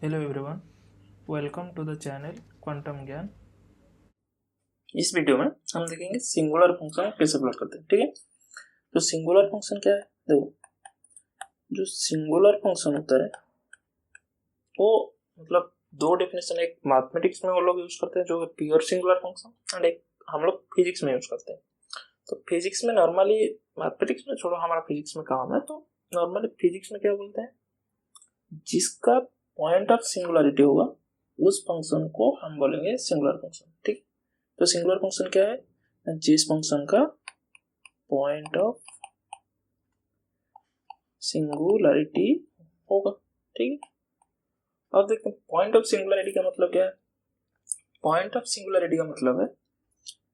Hello everyone, welcome to the channel Quantum Gyan. इस video में हम देखेंगे सिंगुलर फंक्शन कैसे प्लॉट करते हैं। ठीक है, तो सिंगुलर फंक्शन क्या है? देखो, जो सिंगुलर फंक्शन होता है वो मतलब दो डेफिनेशन, एक मैथमेटिक्स में वो लोग यूज करते हैं जो प्योर सिंगुलर फंक्शन, एंड एक हम लोग फिजिक्स में यूज करते हैं। तो फिजिक्स में नॉर्मली, मैथमेटिक्स में छोड़ो, हमारा फिजिक्स में काम है, तो नॉर्मली फिजिक्स में क्या बोलते हैं, जिसका पॉइंट ऑफ सिंगुलरिटी होगा उस फंक्शन को हम बोलेंगे सिंगुलर फंक्शन। ठीक, तो सिंगुलर फंक्शन क्या है? जिस फंक्शन का पॉइंट ऑफ सिंगुलरिटी होगा। ठीक है, अब देखते हैं पॉइंट ऑफ सिंगुलरिटी का मतलब क्या है। पॉइंट ऑफ सिंगुलरिटी का मतलब है,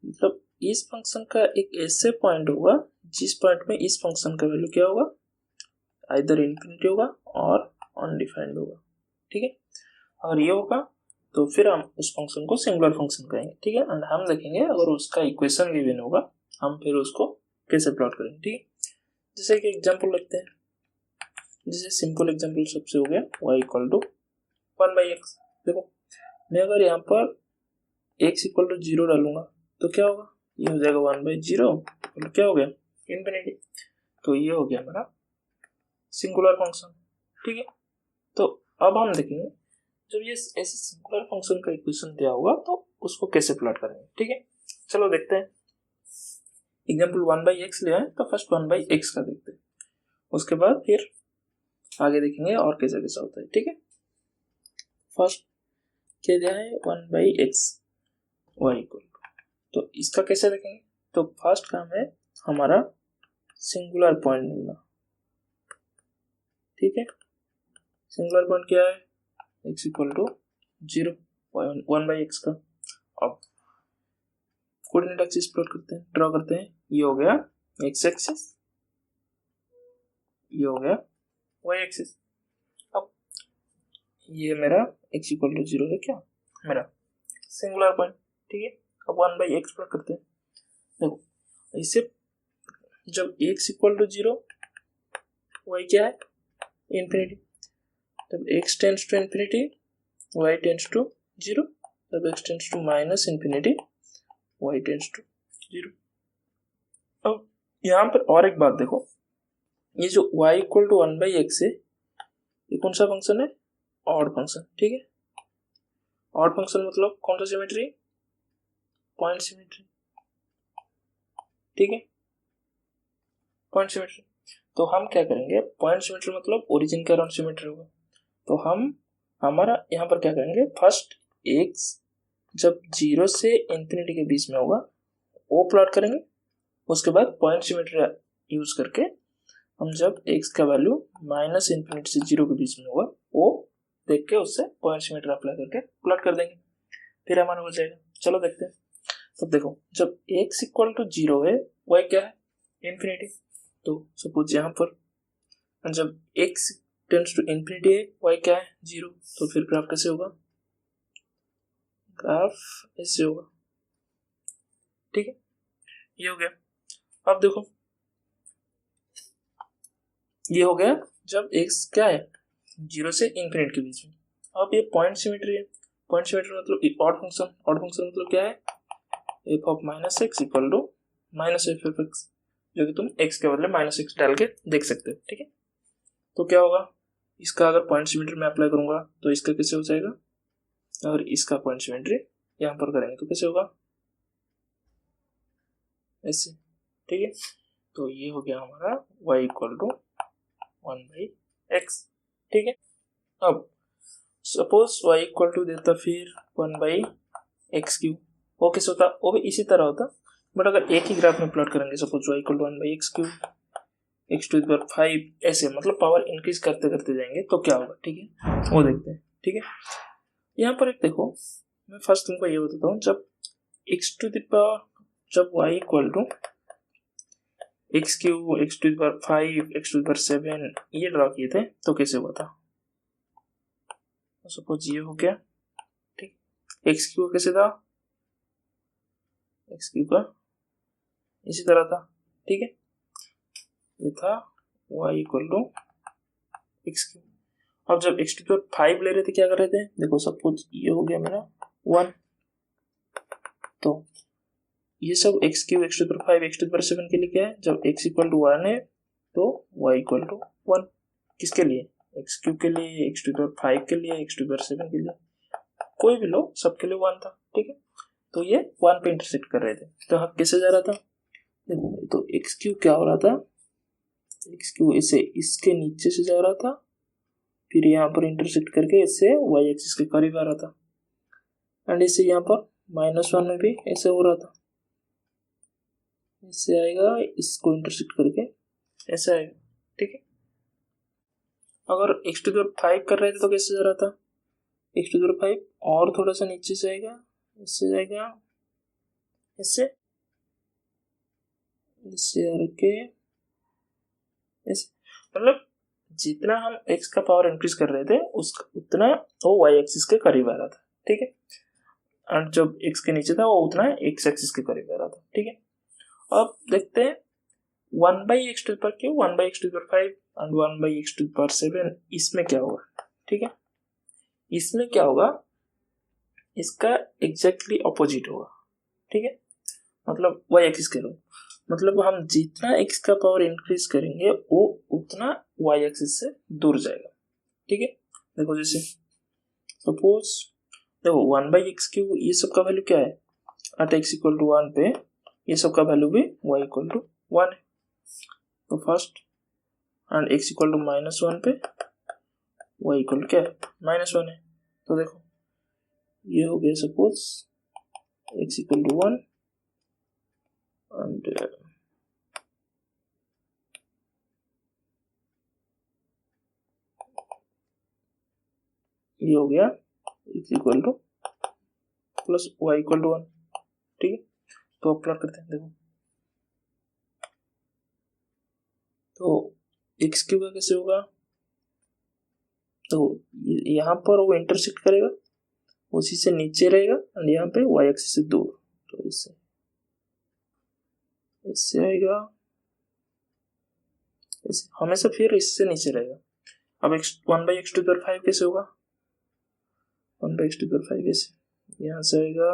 मतलब इस फंक्शन का एक ऐसे पॉइंट होगा जिस पॉइंट में इस फंक्शन का वैल्यू क्या होगा, आइदर इन्फिनिटी होगा और अनडिफाइंड होगा। ठीक है, अगर ये होगा तो फिर हम उस फंक्शन को सिंगुलर फंक्शन कहेंगे। ठीक है, एंड हम देखेंगे अगर उसका इक्वेशन गिवन होगा हम फिर उसको कैसे प्लॉट करेंगे। ठीक है, जैसे कि एग्जांपल लेते हैं, जैसे सिंपल एग्जांपल सबसे हो गया y इक्वल टू 1/x। देखो, मैं अगर यहाँ पर x इक्वल टू 0 डालूंगा तो क्या होगा, ये हो जाएगा 1/0, तो क्या हो गया, इन्फिनिटी। तो ये हो गया हमारा सिंगुलर फंक्शन। ठीक है, तो अब हम देखेंगे जब ये ऐसे सिंगुलर फंक्शन का इक्वेशन दिया होगा तो उसको कैसे प्लॉट करेंगे। ठीक है, चलो देखते हैं। एग्जांपल 1/x लिया है तो फर्स्ट 1/x का देखते हैं, उसके बाद फिर आगे देखेंगे और कैसे कैसा होता है। ठीक है, फर्स्ट क्या दिया है, 1/x y इक्वल, तो इसका कैसे देखेंगे। तो फर्स्ट काम है हमारा सिंगुलर पॉइंट मिलना। ठीक है, सिंगुलर पॉइंट क्या है, x इक्वल टू 0, 1/x का। अब कोऑर्डिनेट एक्सिस प्लॉट करते हैं, ड्रॉ करते हैं। ये हो गया x एक्सिस, ये हो गया y एक्सिस। अब ये मेरा x इक्वल टू 0 है, क्या मेरा सिंगुलर पॉइंट। ठीक है, अब 1/x प्लॉट करते हैं। देखो, इसे जब x इक्वल टू 0, y क्या है, इन्फिनिटी। जब x tends to infinity, y tends to 0। जब x tends to minus infinity, y tends to 0। अब यहाँ पर और एक बात देखो, ये जो y इक्वल टू 1/x है, ये कौन सा फंक्शन है, ऑड फंक्शन। ठीक है, ऑड फंक्शन मतलब कौन सा सिमेट्री, पॉइंट सिमेट्री। ठीक है, पॉइंट सिमेट्री। तो हम क्या करेंगे, पॉइंट सिमेट्री मतलब ओरिजिन के अराउंड सिमेट्री होगा। तो हम हमारा यहाँ पर क्या करेंगे, फर्स्ट x जब 0 से इंफिनिटी के बीच में होगा वो प्लॉट करेंगे। उसके बाद पॉइंट सिमेट्री यूज करके हम जब x का वैल्यू माइनस इन्फिनिटी से 0 के बीच में होगा वो देख के उससे पॉइंट सिमेट्री अप्लाई करके प्लॉट कर देंगे, फिर हमारा हो जाएगा। चलो देखते हैं। तो देखो, जब x इक्वल टू 0 है, y क्या है, इन्फिनिटी। तो सपोज यहाँ पर जब x टेंड्स टू इन्फिनिटी है, y क्या है, 0। तो फिर ग्राफ कैसे होगा, ग्राफ ऐसे होगा। ठीक है, ये हो गया। अब देखो, ये हो गया जब x क्या है, 0 से इन्फिनिटी के बीच में। अब ये पॉइंट सिमेट्री है। पॉइंट सिमेट्री मतलब ऑड फंक्शन। ऑड फंक्शन मतलब क्या है, f of minus x equal to minus f of x, जो कि तुम x के बदले माइनस एक्स डाल के देख सकते हो। ठीक है, तो क्या होगा, इसका अगर पॉइंट सिमेट्री में अप्लाई करूंगा तो इसका कैसे हो जाएगा, अगर इसका पॉइंट सिमेट्री यहाँ पर करेंगे तो कैसे होगा, ऐसे। ठीक है, तो ये हो गया हमारा y इक्वल टू 1/x। ठीक है, अब सपोज y इक्वल टू देता फिर 1/x3, वो कैसे होता, वो भी इसी तरह होता, बट अगर एक ही ग्राफ में प्लॉट करेंगे, suppose y equal to 1/x3, x⁵, ऐसे मतलब पावर इंक्रीज करते करते जाएंगे तो क्या होगा। ठीक है, वो देखते हैं। ठीक है, यहाँ पर एक देखो, मैं फर्स्ट तुमको ये बताता हूँ, जब जब y equal to x3, x⁵, x⁵, ये ड्रॉ किए थे तो कैसे हुआ था। सपोज ये हो गया। ठीक, x3 कैसे था, x3 का इसी तरह था। ठीक है, ये था y इक्वल टू x3। अब जब x टू द पावर 5 ले रहे थे क्या कर रहे थे, देखो सपोज ये हो गया मेरा 1, तो ये सब x cube x to the power 5 x to the power 7 के लिए क्या है, जब x इक्वल टू 1 है तो y इक्वल टू 1, किसके लिए, x क्यूब के लिए, x टू द पावर 5 के लिए, x टू द पावर 7 के लिए, कोई भी लो सबके लिए 1 था, ठीक है। तो ये 1 पे इंटरसेक्ट कर रहे थे, तो यहाँ कैसे जा रहा था, देखो तो x क्यूब क्या हो रहा था, x क्यूब इसे इसके नीचे से जा रहा था, फिर यहाँ पर इंटरसेक्ट करके इससे y एक्सिस के करीब आ रहा था, एंड इसे यहाँ पर -1 में भी ऐसे हो रहा था, इससे आएगा, इसको इंटरसेक्ट करके ऐसे आएगा, ठीक है। अगर x टू द पावर 5 कर रहे थे तो कैसे जा रहा था, x टू द पावर 5 और थोड़ा सा नीचे से आएगा, इससे जाएगा, इससे आके मतलब जितना हम x का पावर इंक्रीज कर रहे थे उतना वो y एक्सिस के करीब आ रहा था, ठीक है। और जब x के नीचे था वो उतना x एक्सिस के करीब आ रहा था, ठीक है। अब देखते हैं 1/x to the power cube, 1/x to the power 5 and 1/x to the power 7, इसमें क्या होगा, ठीक है। इसमें क्या होगा, इसका एग्जैक्टली ऑपोजिट होगा, ठीक है। मतलब y एक्सिस के लोग, मतलब हम जितना x का पावर इंक्रीज करेंगे वो उतना y एक्सिस से दूर जाएगा, ठीक है। देखो जैसे सपोज देखो 1/x क्यूब, ये सब का वैल्यू क्या है, अट x इक्वल टू 1 पे ये सब का वैल्यू भी y इक्वल टू 1 है, तो first and x equal to -1 पे y इक्वल क्या है, -1 है, तो देखो ये हो गया suppose x equal to 1 and ये हो गया x equal to plus y equal to 1, ठीक है। तो प्लॉट करते हैं, देखो तो x क्यूब का कैसे होगा, तो यहाँ पर वो इंटरसेक्ट करेगा, उसी से नीचे रहेगा एंड यहाँ पे y एक्सिस से दूर, तो इससे आएगा, इससे हमेशा फिर इससे नीचे रहेगा। अब 1/x टू द पावर 5 कैसे होगा, 1/x टू द पावर 5 ऐसे यहाँ से आएगा,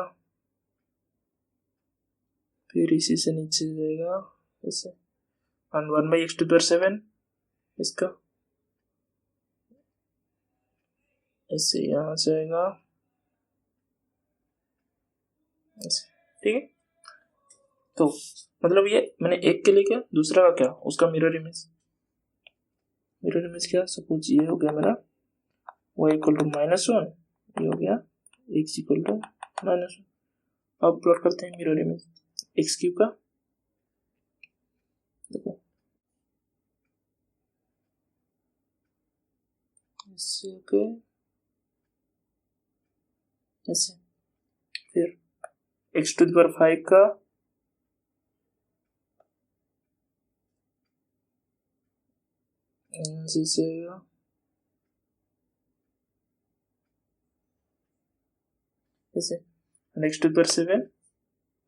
फिर इसी से नीचे जाएगा ऐसे, and 1/x to the power 7 इसका ऐसे यहाँ से आएगा ऐसे, ठीक है। तो मतलब ये मैंने एक के लिए क्या, दूसरा का क्या, उसका मिरर इमेज क्या, सपोज ये हो गया मेरा y इक्वल टू -1, ये हो गया x इक्वल टू -1। अब प्लॉट करते हैं मिरर इमेज x क्यूब का, देखो ऐसे ओके ऐसे, फिर x टू द पावर 5 का ऐसे ऐसे, नेक्स्ट टू द पावर 7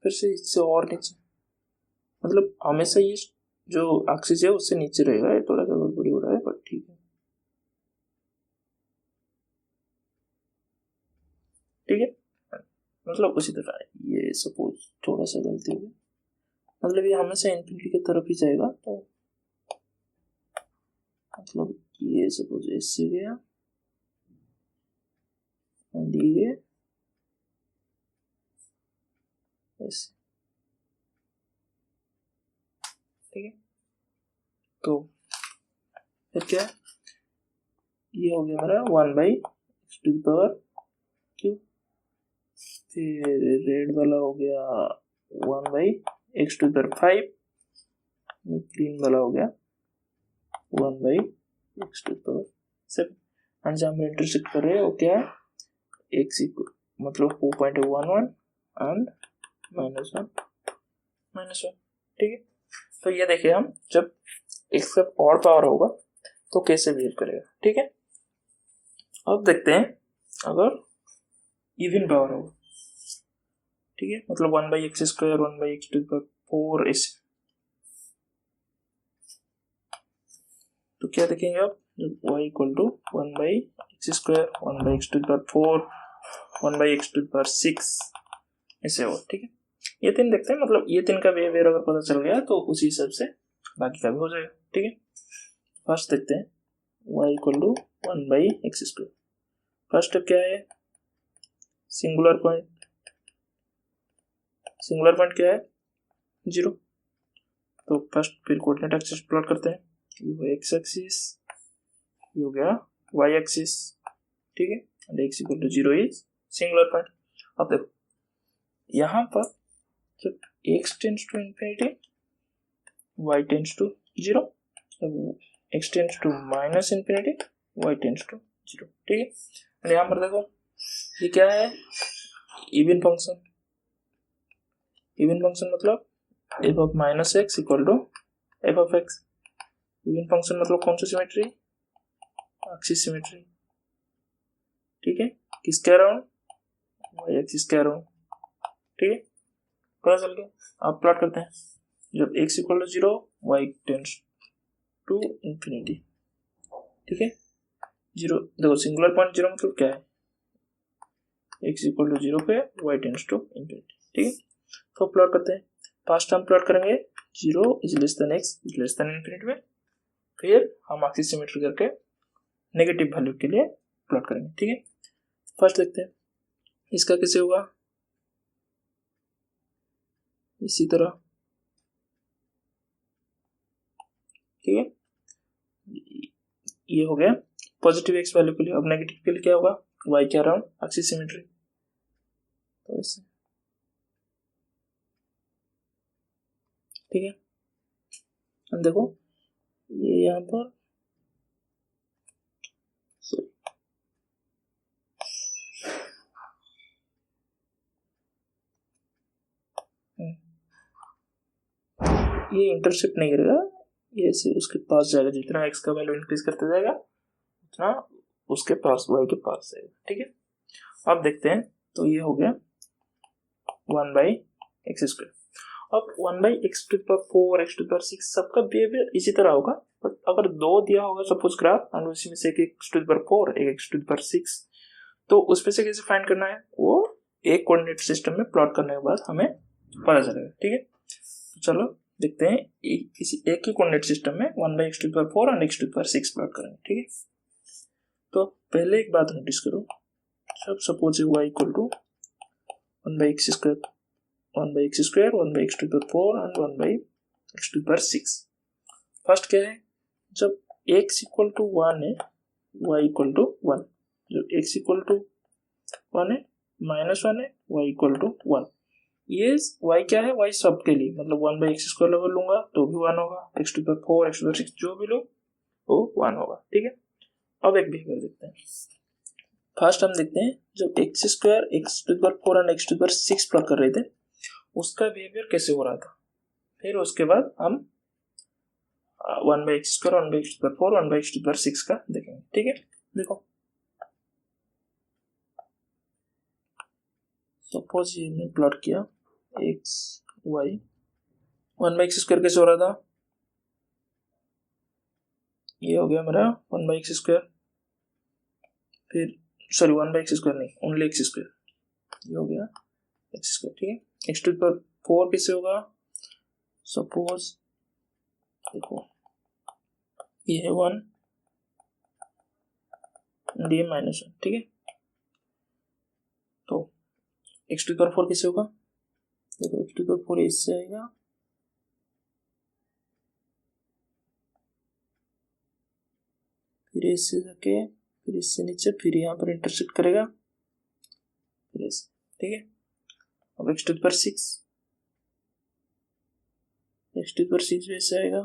फिर से इससे और नीचे, मतलब हमेशा ये जो एक्सिस है उससे नीचे रहेगा, ये थोड़ा सा गड़बड़ी हो रहा है बट ठीक है, ठीक है। मतलब उसी तरह ये सपोज थोड़ा सा गलती हो गई, मतलब ये हमेशा इन्फिनिटी की तरफ ही जाएगा, तो मतलब ये सपोज इससे गया एंड ये ऐसे, ठीक है। तो फिर क्या है, ये हो गया मेरा 1/x to the power cube, फिर रेड वाला हो गया 1/x to the power 5, green वाला हो गया 1/x to the power 7, and जहाँ हम इंटरसेक्ट कर रहे हैं वो क्या है, x इक्वल मतलब 4.11 एंड -1, ठीक है। तो ये देखिए हम जब x का और पावर होगा तो कैसे बिहेव करेगा, ठीक है। अब देखते हैं अगर इवन पावर होगा, ठीक है, मतलब 1/x², 1/x to the power 4 ऐसे, तो क्या देखेंगे आप, जब y equal to 1/x², 1/x⁴, 1/x⁴, ऐसे हो, ठीक है। ये तीन देखते हैं, मतलब ये तीन का बिहेवियर अगर पता चल गया तो उसी हिसाब से बाकी का भी हो जाएगा, ठीक है। फर्स्ट देखते हैं y equal to 1/x²। First step क्या है, सिंगुलर पॉइंट क्या है 0। तो फर्स्ट फिर कोऑर्डिनेट एक्सिस प्लॉट करते हैं, ये हो x एक्सिस, ये हो गया y एक्सिस, ठीक है। And x equal to 0 is singular point. अब देखो यहाँ पर जब x tends to infinity, y tends to 0, x tends to minus infinity, y tends to 0, ठीक है। एंड यहाँ पर देखो ये क्या है, इवन फंक्शन। इवन फंक्शन मतलब f of minus x equal to f of x. Even function मतलब कौन सा सिमेट्री, एक्सिस सिमेट्री, ठीक है। किसके अराउंड, y एक्सिस के अराउंड, ठीक है। पता चल गया। आप प्लॉट करते हैं, जब x equal to 0, y tends to infinity, ठीक है। 0 देखो सिंगुलर पॉइंट 0 मतलब क्या है, x इक्वल टू 0 पे y टेंड्स टू इंफिनिटी, ठीक है। तो प्लॉट करते हैं, फर्स्ट हम प्लॉट करेंगे 0 is less than x is less then infinity में, फिर हम एक्सिस सिमेट्री करके नेगेटिव वैल्यू के लिए प्लॉट करेंगे, ठीक है। फर्स्ट देखते हैं इसका कैसे होगा, इसी तरह, ठीक है। ये हो गया पॉजिटिव x वैल्यू के लिए। अब नेगेटिव के लिए क्या होगा, y के अराउंड एक्सिस सिमेट्री, तो इससे, ठीक है। अब देखो ये यहाँ पर ये इंटरसेप्ट नहीं करेगा, ये से उसके पास जाएगा, जितना x का वैल्यू इंक्रीज करते जाएगा उतना उसके पास y के पास जाएगा, ठीक है। अब देखते हैं, तो ये हो गया 1/x²। अब 1/x⁴, x⁴ सबका बिहेवियर इसी तरह होगा, बट अगर 2 दिया होगा सपोज ग्राफ, और उसी में से एक x⁴, एक x⁴, तो उसमें से कैसे फाइंड करना है, वो एक कोऑर्डिनेट सिस्टम में प्लॉट करने के बाद हमें पता चलेगा, ठीक है। तो चलो देखते हैं, किसी एक ही कोऑर्डिनेट सिस्टम में 1/x⁴ और x⁴ प्लॉट करेंगे, ठीक है। तो पहले एक बात नोटिस करो, सब suppose y equal to 1/x², 1/x², 1/x⁴ and 1/x⁴। First क्या है, जब x इक्वल टू 1 है, y इक्वल टू 1, जब x इक्वल टू 1 है, -1 है, y इक्वल टू 1। ये y क्या है, y सब के लिए, मतलब 1/x² लेवल लूंगा तो भी 1 होगा, x⁴, x⁴ जो भी लो वो 1 होगा, ठीक है। अब एक बिहेवियर देखते हैं। फर्स्ट हम देखते हैं जब x², x⁴ और x⁴ प्लॉट कर रहे थे उसका बिहेवियर कैसे हो रहा था, फिर उसके बाद हम 1/x², 1/x⁴, 1/x⁴ का देखेंगे, ठीक है। देखो सपोज ये मैं प्लॉट किया x y, 1/x² कैसे हो रहा था, ये हो गया मेरा 1/x², फिर सॉरी 1/x² नहीं, ओनली x², ये हो गया x², ठीक है। x⁴ कैसे होगा, सपोज देखो ये है 1 और ये -1, ठीक है। तो x⁴ कैसे होगा, देखो x⁴ इससे आएगा, फिर इससे जाके, फिर इससे नीचे, फिर यहाँ पर इंटरसेक्ट करेगा, फिर इससे, ठीक है। अब x⁴ वैसे आएगा,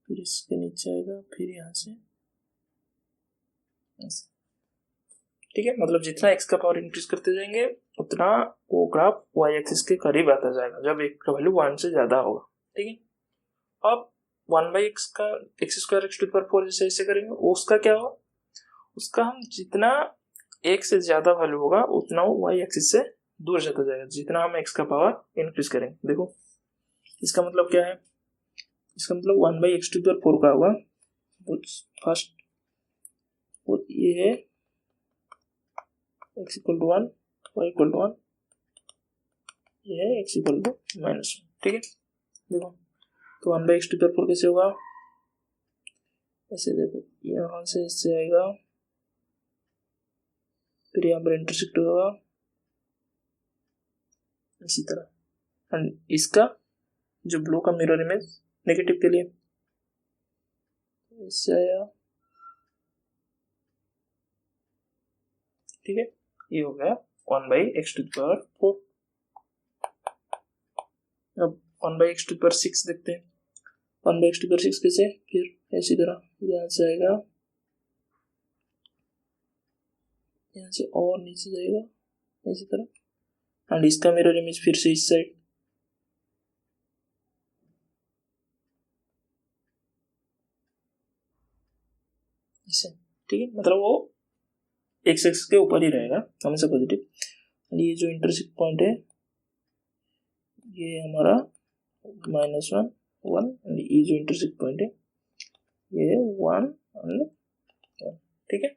फिर इसके नीचे आएगा, फिर यहाँ से ऐसे, ठीक है। मतलब जितना x का पावर इंक्रीज करते जाएंगे उतना वो ग्राफ y एक्सिस के करीब आता जाएगा जब x का वैल्यू 1 से ज्यादा होगा, ठीक है। अब 1/x का x² x⁴ जैसे ऐसे करेंगे, उसका क्या होगा, उसका हम जितना एक से ज्यादा वैल्यू होगा उतना वो y एक्सिस से दूर जाता जाएगा, जितना हम x का पावर इंक्रीज करेंगे। देखो इसका मतलब क्या है, इसका मतलब 1/x⁴ का होगा, फर्स्ट ये है x equal to 1, y equal to 1, ये है x इक्वल टू -1। ठीक है, देखो तो 1/x⁴ कैसे होगा, ऐसे देखो यहाँ से इससे आएगा, फिर यहाँ पर इंटरसेक्ट होगा इसी तरह, एंड इसका जो ब्लू का मिरर इमेज नेगेटिव के लिए इससे आया। ठीक है, ये हो गया 1/x⁴। अब 1/x⁶ देखते हैं। 1/x⁶ कैसे, फिर ऐसी तरह यहाँ से आएगा, यहाँ से और नीचे जाएगा इसी तरह, एंड इसका मिरर इमेज फिर से इस साइड। इसे ठीक है, मतलब वो एक्स एक्स के ऊपर ही रहेगा हमेशा पॉजिटिव। ये जो इंटरसेक्ट पॉइंट है ये हमारा -1 1, एंड ये जो इंटरसेक्ट पॉइंट है ये 1 एंड 1। ठीक है,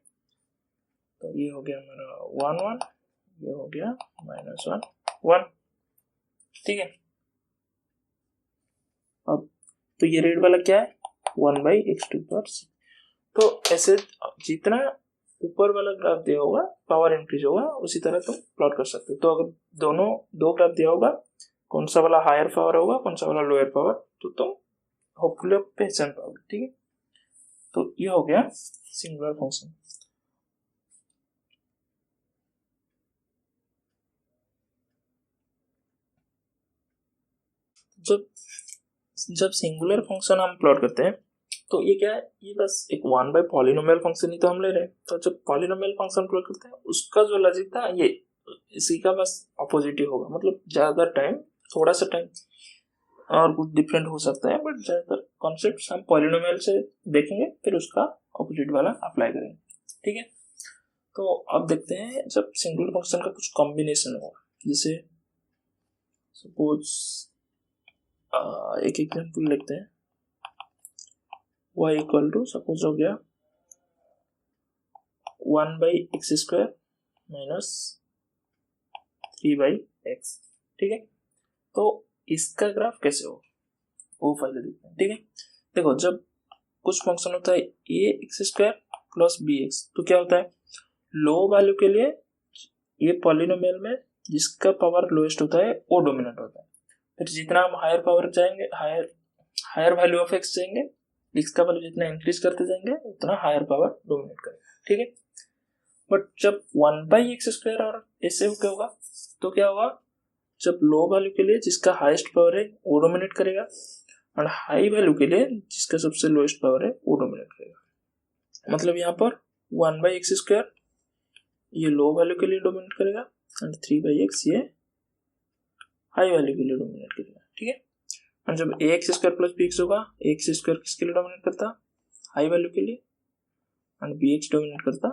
तो ये हो गया हमारा 1 1, ये हो गया -1 1। ठीक है, अब तो ये रेड वाला क्या है, 1/x⁴। तो ऐसे जितना ऊपर वाला ग्राफ दिया होगा पावर इंक्रीज होगा, उसी तरह तुम प्लॉट कर सकते हो। तो अगर दोनों दो ग्राफ दिया होगा, कौन सा वाला हायर पावर होगा, कौन सा वाला लोअर पावर, तो तुम होपफुली पहचान पाओगे। ठीक है, तो ये हो गया सिंगुलर फंक्शन। जब सिंगुलर फंक्शन हम प्लॉट करते हैं तो ये क्या है, ये बस एक 1 पॉलिनोमियल फंक्शन ही तो हम ले रहे हैं। तो जब पॉलिनोमियल फंक्शन प्लॉट करते हैं उसका जो लॉजिक था ये इसी का बस अपोजिट ही होगा, मतलब ज्यादा टाइम, थोड़ा सा टाइम और कुछ डिफरेंट हो सकता है, बट ज्यादातर कॉन्सेप्ट हम पॉलिनोमियल से देखेंगे, फिर उसका अपोजिट वाला अप्लाई करेंगे। ठीक है, तो अब देखते हैं जब सिंगुलर फंक्शन का कुछ कॉम्बिनेशन हो, जैसे सपोज एक एग्जांपल लेते हैं, y इक्वल टू सपोज हो गया 1/x² - 3/x। ठीक है, तो इसका ग्राफ कैसे हो वो पहले देखते हैं। ठीक है, देखो जब कुछ फंक्शन होता है ax² + bx, तो क्या होता है, लो वैल्यू के लिए ये पॉलिनोमियल में जिसका पावर लोएस्ट होता है वो डोमिनेट होता है। फिर जितना हम हायर पावर जाएंगे, हायर वैल्यू ऑफ x जाएंगे, x का वैल्यू जितना इंक्रीज करते जाएंगे उतना हायर पावर डोमिनेट करेगा। ठीक है, बट जब 1/x² और ऐसे क्या होगा, तो क्या होगा, जब लो वैल्यू के लिए जिसका हाईएस्ट पावर है वो डोमिनेट करेगा, और हाई वैल्यू के लिए जिसका सबसे लोएस्ट पावर है वो डोमिनेट करेगा। मतलब यहाँ पर 1/x² ये लो वैल्यू के लिए डोमिनेट करेगा, एंड 3/x ये हाई वैल्यू के लिए डोमिनेट करेगा। ठीक है, और जब ax² + bx होगा, ax² किसके लिए डोमिनेट करता, हाई वैल्यू के लिए, एंड bx डोमिनेट करता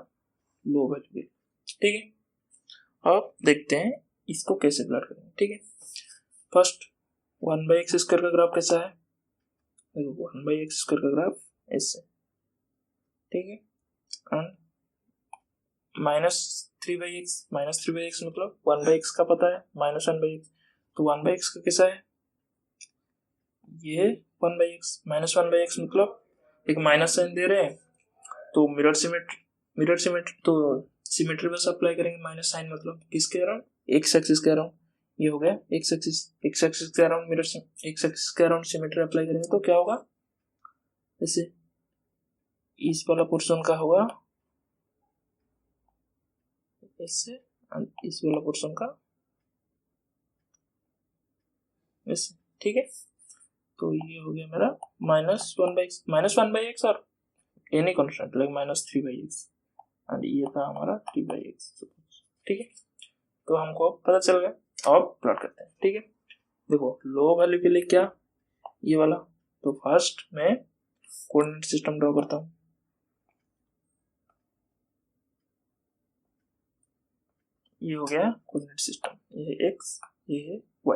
लो वैल्यू के लिए। ठीक है, अब देखते हैं इसको कैसे प्लॉट करेंगे। ठीक है, फर्स्ट 1/x² का ग्राफ कैसा है, देखो 1/x² का ग्राफ ऐसे। ठीक है, एंड -3/x मतलब 1/x का पता है, -1/x, तो 1/x का कैसा है, ये 1/x, -1/x मतलब एक माइनस साइन दे रहे हैं, तो मिरर सिमेट्री तो सिमेट्री बस अप्लाई करेंगे। माइनस साइन मतलब किसके अराउंड, एक्स एक्सिस के अराउंड, ये हो गया एक्स एक्सिस के अराउंड मिरर एक्स एक्सिस के अराउंड सिमेट्री अप्लाई करेंगे, तो क्या होगा, जैसे इस वाला पोर्शन का होगा ऐसे, और इस वाला पोर्शन का ऐसे। ठीक है, तो ये हो गया मेरा -1/x और any constant like -3/x, and ये था हमारा 3/x। ठीक है, तो हमको पता चल गया। अब प्लॉट करते हैं। ठीक है, देखो लो वैल्यू के लिए क्या, ये वाला, तो फर्स्ट मैं कोऑर्डिनेट सिस्टम ड्रॉ करता हूँ। ये हो गया कोऑर्डिनेट सिस्टम, ये है x, ये है y।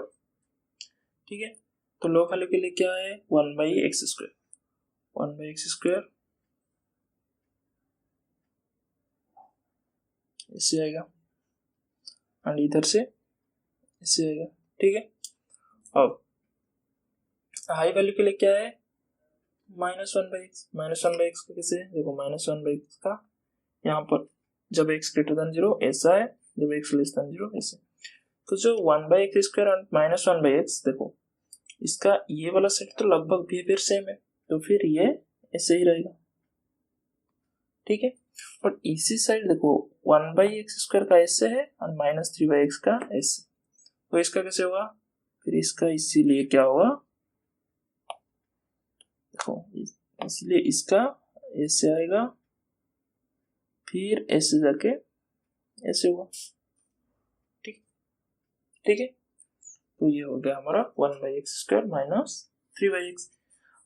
ठीक है, तो लो वैल्यू के लिए क्या है, 1/x², 1/x² इससे आएगा एंड इधर से इससे आएगा, ठीक है। अब हाई वैल्यू के लिए क्या है, -1/x, -1/x का कैसे देखो, -1/x का यहाँ पर जब x ग्रेटर देन 0 ऐसा है, जब x लेस देन 0 ऐसे। तो जो 1/x² और -1/x देखो, इसका ये वाला सेट तो लगभग बिहेवियर सेम है, तो फिर ये ऐसे ही रहेगा, ठीक है। बट इसी साइड देखो 1/x² का ऐसे है और -3/x का ऐसे, तो इसका कैसे होगा, फिर इसका इसीलिए क्या होगा देखो, इसलिए इसका ऐसे आएगा, फिर ऐसे जाके ऐसे हुआ, ठीक, ठीक है। तो ये हो गया हमारा 1/x² -3/x।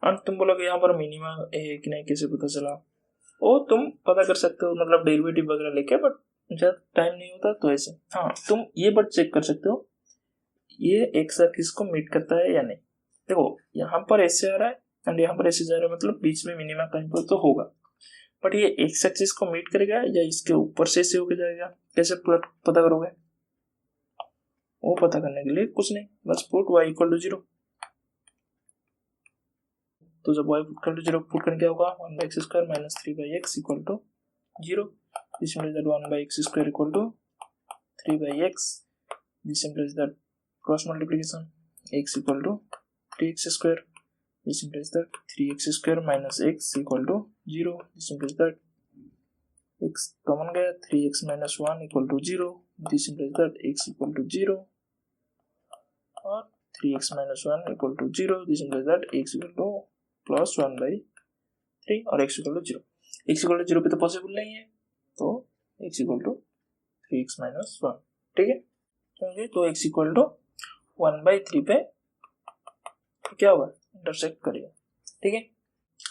और तुम बोलोगे यहाँ पर मिनिमा है कि नहीं, कैसे पता चला, वो तुम पता कर सकते हो, मतलब डेरिवेटिव वगैरह लेके, बट जब टाइम नहीं होता तो ऐसे। हाँ, तुम ये बट चेक कर सकते हो ये एक्स एक्सिस को मीट करता है या नहीं। देखो यहाँ पर ऐसे आ रहा है एंड यहाँ पर ऐसे जा रहा है, मतलब बीच में मिनिमा कहीं पर तो होगा, बट ये एक्स एक्सिस को मीट करेगा या इसके ऊपर से ऐसे होके जाएगा, कैसे पता करोगे, वो पता करने के लिए कुछ नहीं, बस पुट y = 0। तो जब y = 0 पुट करने क्या होगा, 1/x² -3/x = 0। This implies that 1/x² = 3/x. This implies that cross multiplication x = 3x². This implies that 3x² - x = 0. This implies that x common गया, 3x - 1 = 0. This implies that x = 0 और 3x - 1 = 0. This implies that x = +1/3 और x = 0। x = 0 पे तो possible नहीं है, तो x = 3x - 1, ठीक है। तो x = 1/3 पे क्या होगा, इंटरसेक्ट करेगा, ठीक है।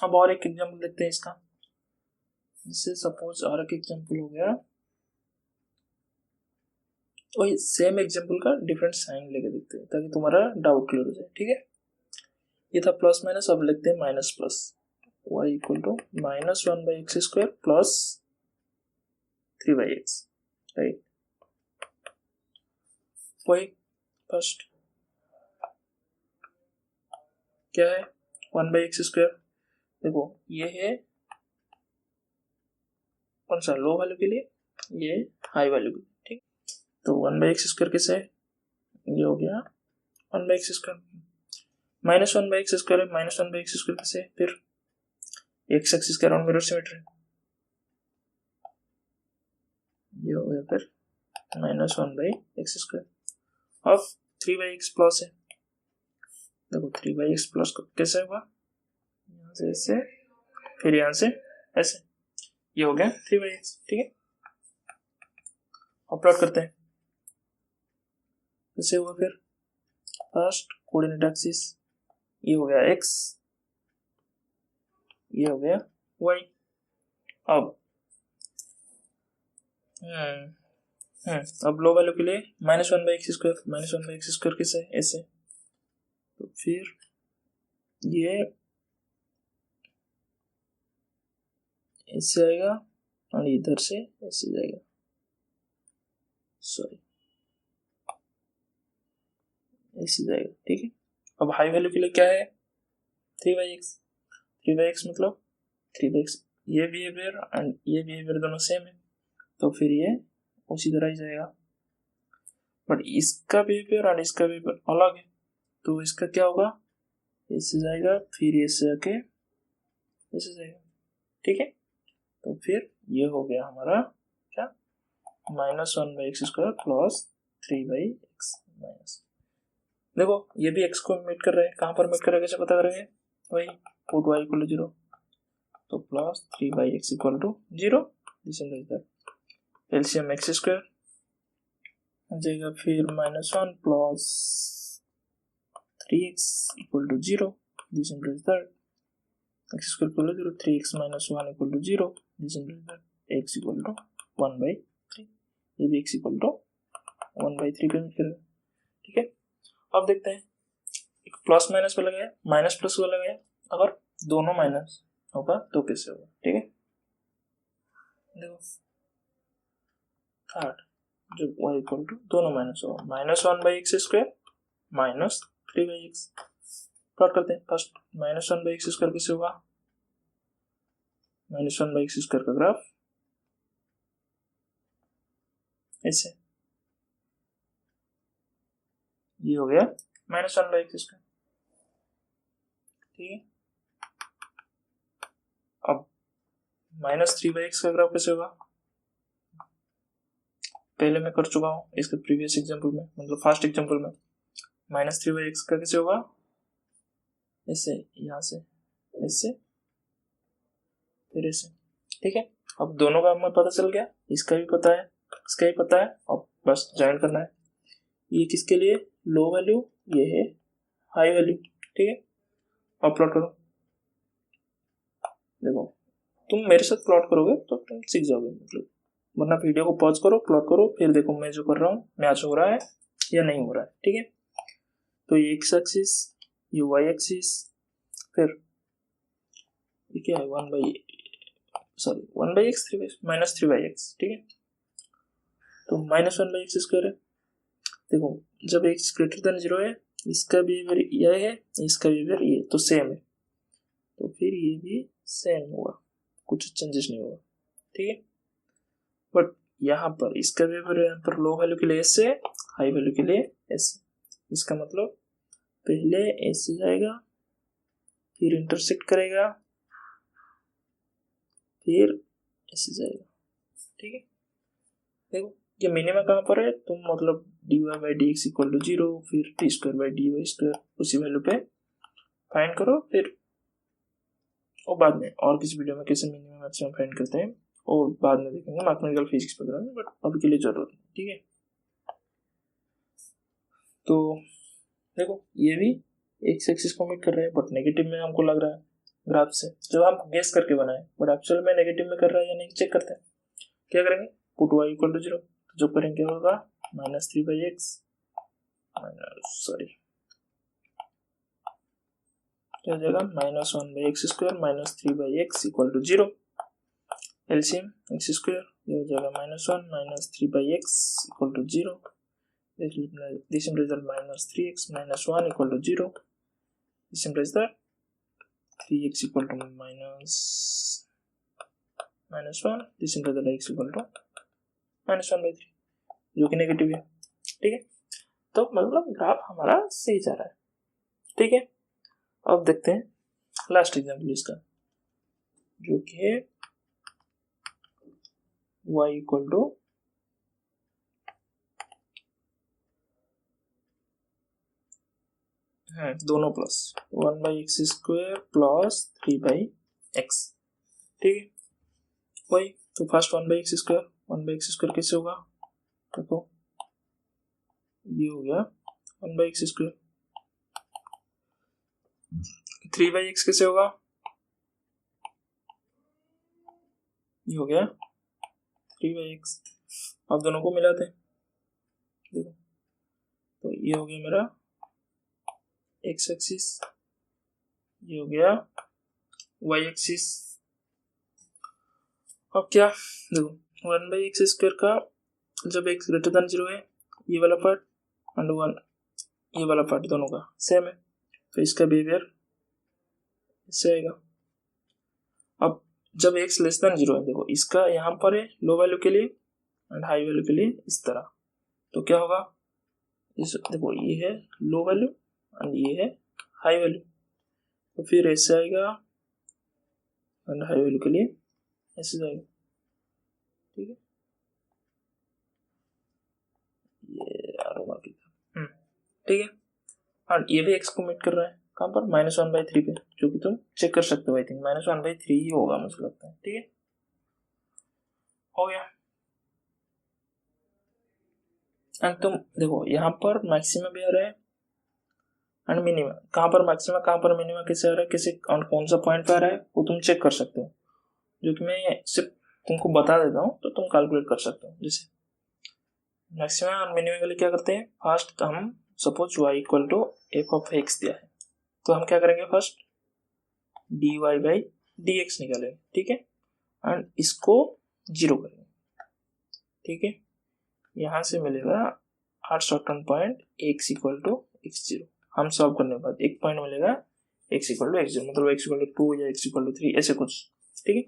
अब और एक एग्जांपल देखते हैं इसका, जिससे सपोज और एक एग्जांपल हो गया, वही सेम एग्जांपल का डिफरेंट साइन लेके देखते हैं ताकि तुम्हारा डाउट क्लियर हो जाए, ठीक है। ये था प्लस माइनस, अब लिखते हैं minus plus, y = -1/x² +3/x, right. वही फर्स्ट क्या है, 1/x², देखो ये है कौन सा, लो वैल्यू के लिए, ये हाई वैल्यू के लिए, ठीक। तो 1/x² कैसे है, ये हो गया 1/x², -1/x² है, -1/x² कैसे है, फिर x एक्सिस के अराउंड मिरर सिमेट्री, ये हो गया फिर -1/x²। अब 3/x प्लस है, देखो 3/x प्लस कैसे होगा, यहाँ से ऐसे, फिर यहाँ से ऐसे, ये हो गया 3/x, ठीक है। अब प्लॉट करते हैं, कैसे हुआ, फिर फर्स्ट कोऑर्डिनेट एक्सिस, ये हो गया x, ये हो गया y। अब अब लो वैल्यू के लिए -1/x² कैसे ऐसे, तो फिर ये ऐसे आएगा और इधर से ऐसे जाएगा, सॉरी ऐसे जाएगा, ठीक है। अब हाई वैल्यू के लिए क्या है, 3/x मतलब 3/x, ये बिहेवियर एंड ये बिहेवियर दोनों सेम है, तो फिर ये उसी तरह ही जाएगा, बट इसका बिहेवियर और इसका बिहेवियर अलग है, तो इसका क्या होगा, ऐसे जाएगा, फिर ऐसे आके ऐसे जाएगा, ठीक है। तो फिर ये हो गया हमारा क्या, -1/x² +3/x-। देखो ये भी x को मीट कर रहे हैं, कहाँ पर मीट कर रहे हैं कैसे पता करेंगे, वही पुट y = 0, तो +3/x = 0। This is that LCM x² हो जाएगा, फिर -1 + 3x = 0। This is that x² = 0, 3x - 1 = 0। This is that x = 1/3, ये भी x = 1/3 पे मीट करेगा, ठीक है। अब देखते हैं, एक प्लस माइनस पे लगाया, माइनस प्लस को लगाया, अगर दोनों माइनस होगा तो कैसे होगा, ठीक है। देखो थर्ड, जब y इक्वल टू दोनों माइनस हो, -1/x² -3/x। प्लॉट करते हैं। फर्स्ट -1/x² कैसे होगा, -1/x² का ग्राफ ऐसे, ये हो गया -1/x², ठीक है। अब -3/x का ग्राफ कैसे होगा, पहले मैं कर चुका हूं इसके प्रीवियस एग्जांपल में, मतलब फर्स्ट एग्जांपल में। -3/x का कैसे होगा, ऐसे, यहां से ऐसे, फिर ऐसे, ठीक है। अब दोनों का हमें पता चल गया, इसका भी पता है, इसका भी पता है। अब बस ज्वाइन करना है। ये किसके लिए, लो वैल्यू, ये है हाई वैल्यू, ठीक है। अब प्लॉट करो, देखो तुम मेरे साथ प्लॉट करोगे तो तुम सीख जाओगे, मतलब वरना वीडियो को पॉज करो, प्लॉट करो, फिर देखो मैं जो कर रहा हूँ मैच हो रहा है या नहीं हो रहा है, ठीक है। तो ये एक्स एक्सिस, ये वाई एक्सिस, फिर ये क्या है, 1/x 3/x, ठीक है। तो -1/x² है। देखो जब x ग्रेटर देन 0 है, इसका बिहेवियर ये है, इसका बिहेवियर ये, तो सेम है, तो फिर ये भी सेम होगा, कुछ चेंजेस नहीं होगा, ठीक है। बट यहाँ पर इसका बिहेवियर, यहाँ पर लो वैल्यू के लिए s है, हाई वैल्यू के लिए s। इसका मतलब पहले s जाएगा, फिर इंटरसेक्ट करेगा, फिर s जाएगा, ठीक है। देखो ये मिनिमा कहाँ पर है, तुम मतलब dy/dx इक्वल टू 0, फिर t²/dy², उसी वैल्यू पे फाइंड करो, फिर और बाद में और किसी वीडियो में कैसे मिनिमम मैक्सिमम फाइंड करते हैं और बाद में देखेंगे मैथमेटिकल फिजिक्स वगैरह में, बट अभी के लिए जरूरत नहीं, ठीक है। तो देखो ये भी एक्स एक्सिस को मीट कर रहे हैं, बट नेगेटिव में हमको लग रहा है ग्राफ से, जब हम गेस करके बनाए, बट एक्चुअल में नेगेटिव में कर रहा है या नहीं चेक करते हैं। क्या करेंगे, पुट y इक्वल टू 0, जो करेंगे होगा -3/x, क्या हो जाएगा, -1/x² -3/x equal to 0। LCM x², ये हो जाएगा -1 -3/x equal to 0। This implies that -3x -1 equal to 0. This implies that 3x equal to -1. This implies that x equal to -1/3, जो कि नेगेटिव है, ठीक है। तो मतलब ग्राफ हमारा सही जा रहा है, ठीक है। अब देखते हैं लास्ट एग्जाम्पल इसका, जो कि है y इक्वल टू दोनों प्लस 1/x² प्लस 3/x, ठीक है। वही तो फर्स्ट 1/x² कैसे होगा, देखो ये हो गया 1/x², 3/x कैसे होगा, ये हो गया 3/x। अब दोनों को मिलाते हैं, देखो तो ये हो गया मेरा x एक्सिस, ये हो गया y एक्सिस। अब क्या, देखो 1/x² का जब x ग्रेटर देन 0 है, ये वाला पार्ट एंड 1 ये वाला पार्ट दोनों का सेम है, तो इसका बिहेवियर इससे आएगा। अब जब x लेस देन 0 है, देखो इसका यहाँ पर है लो वैल्यू के लिए एंड हाई वैल्यू के लिए इस तरह, तो क्या होगा, इस देखो ये है लो वैल्यू एंड ये है हाई वैल्यू, तो फिर ऐसे आएगा एंड हाई वैल्यू के लिए ऐसे जाएगा, ठीक है। ये आरोमा की, ठीक है। और ये भी x को मीट कर रहा है, कहाँ पर, -1/3 पे, जो कि तुम चेक कर सकते हो, आई थिंक -1/3 ही होगा मुझे लगता है, ठीक है। हो गया। एंड तुम देखो यहाँ पर मैक्सिमम भी आ रहा है एंड मिनिमम, कहाँ पर मैक्सिमम कहाँ पर मिनिमम कैसे आ रहा है, कैसे कौन सा पॉइंट पे आ रहा है वो तुम चेक कर सकते हो, जो कि मैं सिर्फ तुमको बता देता हूँ, तो तुम कैलकुलेट कर सकते हो। जैसे मैक्सिमम और मिनिमम के लिए क्या करते हैं, फर्स्ट हम suppose y equal to f(x) दिया है, तो हम क्या करेंगे, फर्स्ट dy/dx निकालेंगे, ठीक है, एंड इसको 0 करेंगे, ठीक है। यहाँ से मिलेगा 8 short term point x equal to x0। हम सॉल्व करने के बाद एक पॉइंट मिलेगा x इक्वल टू x0, मतलब x इक्वल टू 2 या x इक्वल टू 3 ऐसे कुछ, ठीक है।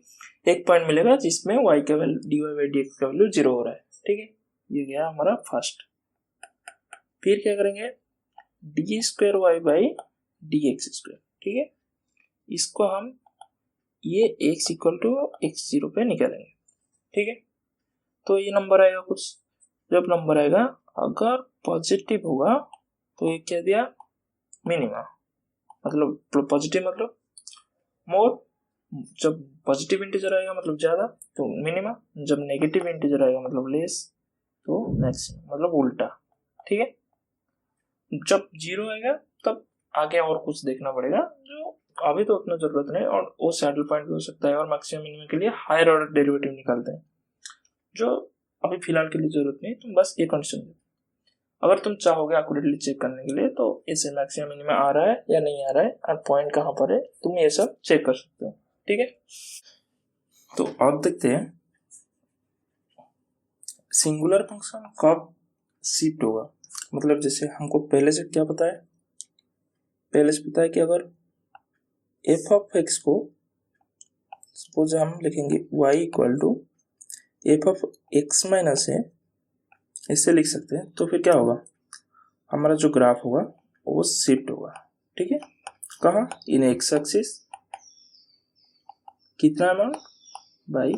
एक पॉइंट मिलेगा जिसमें y का वैल्यू dy/dx का वैल्यू 0 हो रहा है, ठीक है। ये गया हमारा फर्स्ट। फिर क्या करेंगे, d2y/dx², ठीक है। इसको हम ये x इक्वल टू x0 पे निकालेंगे, ठीक है। तो ये नंबर आएगा कुछ, जब नंबर आएगा अगर पॉजिटिव होगा तो ये क्या दिया, मिनिमा, मतलब पॉजिटिव मतलब मोर, जब पॉजिटिव इंटीजर आएगा मतलब ज्यादा तो मिनिमा, जब नेगेटिव इंटीजर आएगा मतलब लेस तो मैक्सिमम, मतलब उल्टा, ठीक है। जब 0 आएगा तब आगे और कुछ देखना पड़ेगा, जो अभी तो उतना जरूरत नहीं, और वो सैडल पॉइंट भी हो सकता है, और मैक्सिमम मिनिमम के लिए हायर ऑर्डर डेरिवेटिव निकालते हैं, जो अभी फिलहाल के लिए जरूरत नहीं। तुम बस ये कंडीशन दो, अगर तुम चाहोगे एक्यूरेटली चेक करने के लिए तो इसे मैक्सिमम मिनिमम आ रहा है या नहीं आ रहा है और पॉइंट कहाँ पर है, तुम ये सब चेक कर सकते हो, ठीक है। तो अब देखते हैं सिंगुलर फंक्शन कब शिफ्ट होगा। मतलब जैसे हमको पहले से क्या पता है, पहले से पता है कि अगर एफ ऑफ एक्स को सपोज हम लिखेंगे y equal to F of x minus है, इससे लिख सकते हैं, तो फिर क्या होगा, हमारा जो ग्राफ होगा वो शिफ्ट होगा, ठीक है। कहाँ, इन एक्स एक्सिस कितना अमाउंट बाई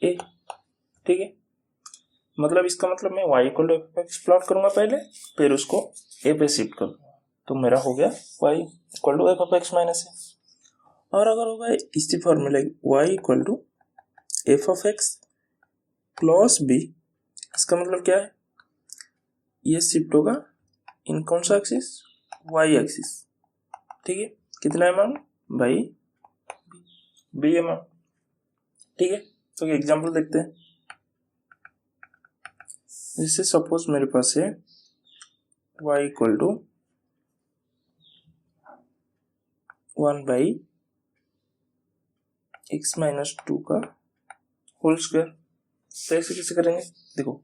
ए, ठीक है। मतलब इसका मतलब मैं y equal to f x plot करूंगा पहले, फिर उसको ए पे शिफ्ट करूंगा, तो मेरा हो गया y equal to F of x minus A. और अगर होगा इसी फॉर्मूले y equal to F of x plus B, इसका मतलब क्या है, ये शिफ्ट होगा इन कौन सा एक्सिस, y एक्सिस, ठीक है। कितना अमाउंट बाई बी अमाउंट, ठीक है। तो एग्जांपल देखते हैं, जैसे सपोज मेरे पास है y equal to 1 by x minus 2 का होल स्क्वायर। तो ऐसे कैसे करेंगे, देखो,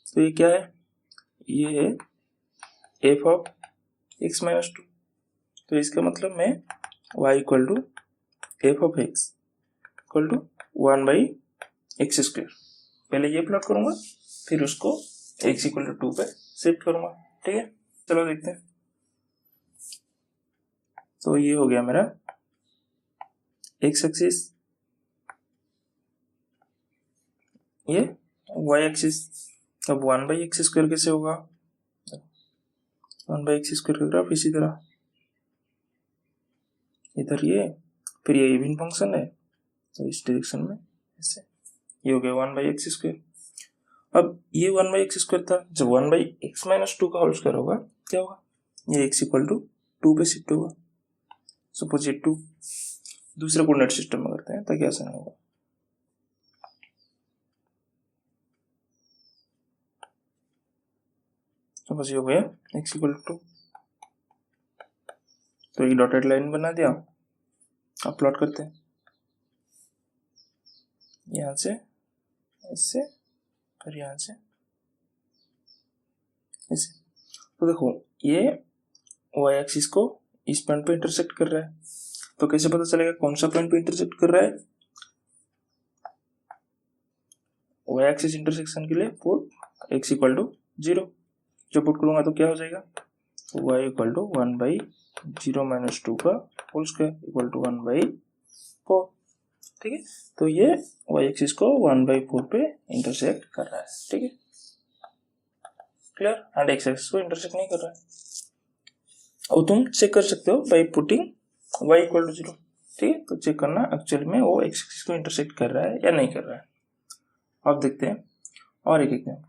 तो ये क्या है, ये है एफ ऑफ एक्स माइनस 2, तो इसका मतलब मैं y equal to F of x equal to 1 by x square, पहले ये प्लॉट करूंगा, फिर उसको x इक्वल टू 2 पे शिफ्ट करूंगा, ठीक है। चलो देखते हैं, तो ये हो गया मेरा x एक्सिस, ये y एक्सिस। अब 1 बाई एक्स स्क्वायर कैसे होगा, 1 बाई एक्स स्क्वायर का ग्राफ इसी तरह, इधर ये, फिर ये इवन फंक्शन है तो इस डायरेक्शन में ऐसे, ये हो गया 1 बाई एक्स स्क्वायर। अब ये 1 बाई एक्स स्क्वायर था, जब 1 बाई एक्स माइनस 2 का होल स्क्वायर होगा क्या होगा, ये x इक्वल टू 2 पे शिफ्ट होगा। सपोज ये 2 दूसरे कोऑर्डिनेट सिस्टम में करते हैं ताकि आसान होगा, सपोज ये हो गया x इक्वल टू 2, तो एक डॉटेड लाइन बना दिया, अब प्लॉट करते हैं यहाँ से इससे, फिर यहाँ से ऐसे। तो देखो ये y एक्सिस को इस पॉइंट पे इंटरसेक्ट कर रहा है, तो कैसे पता चलेगा कौन सा पॉइंट पे इंटरसेक्ट कर रहा है, y एक्सिस इंटरसेक्शन के लिए पुट x इक्वल टू 0, जो पुट करूंगा तो क्या हो जाएगा, y equal to 1 by 0 minus 2 का whole square equal to 1 by 4, ठीक है। तो ये y एक्सिस को 1 बाई 4 पे इंटरसेक्ट कर रहा है, ठीक है, क्लियर। एंड x एक्सिस को इंटरसेक्ट नहीं कर रहा है, और तुम चेक कर सकते हो by putting y equal to 0, ठीक है। तो चेक करना एक्चुअली में वो x एक्सिस को इंटरसेक्ट कर रहा है या नहीं कर रहा है। अब देखते हैं और एक एग्जाम्पल,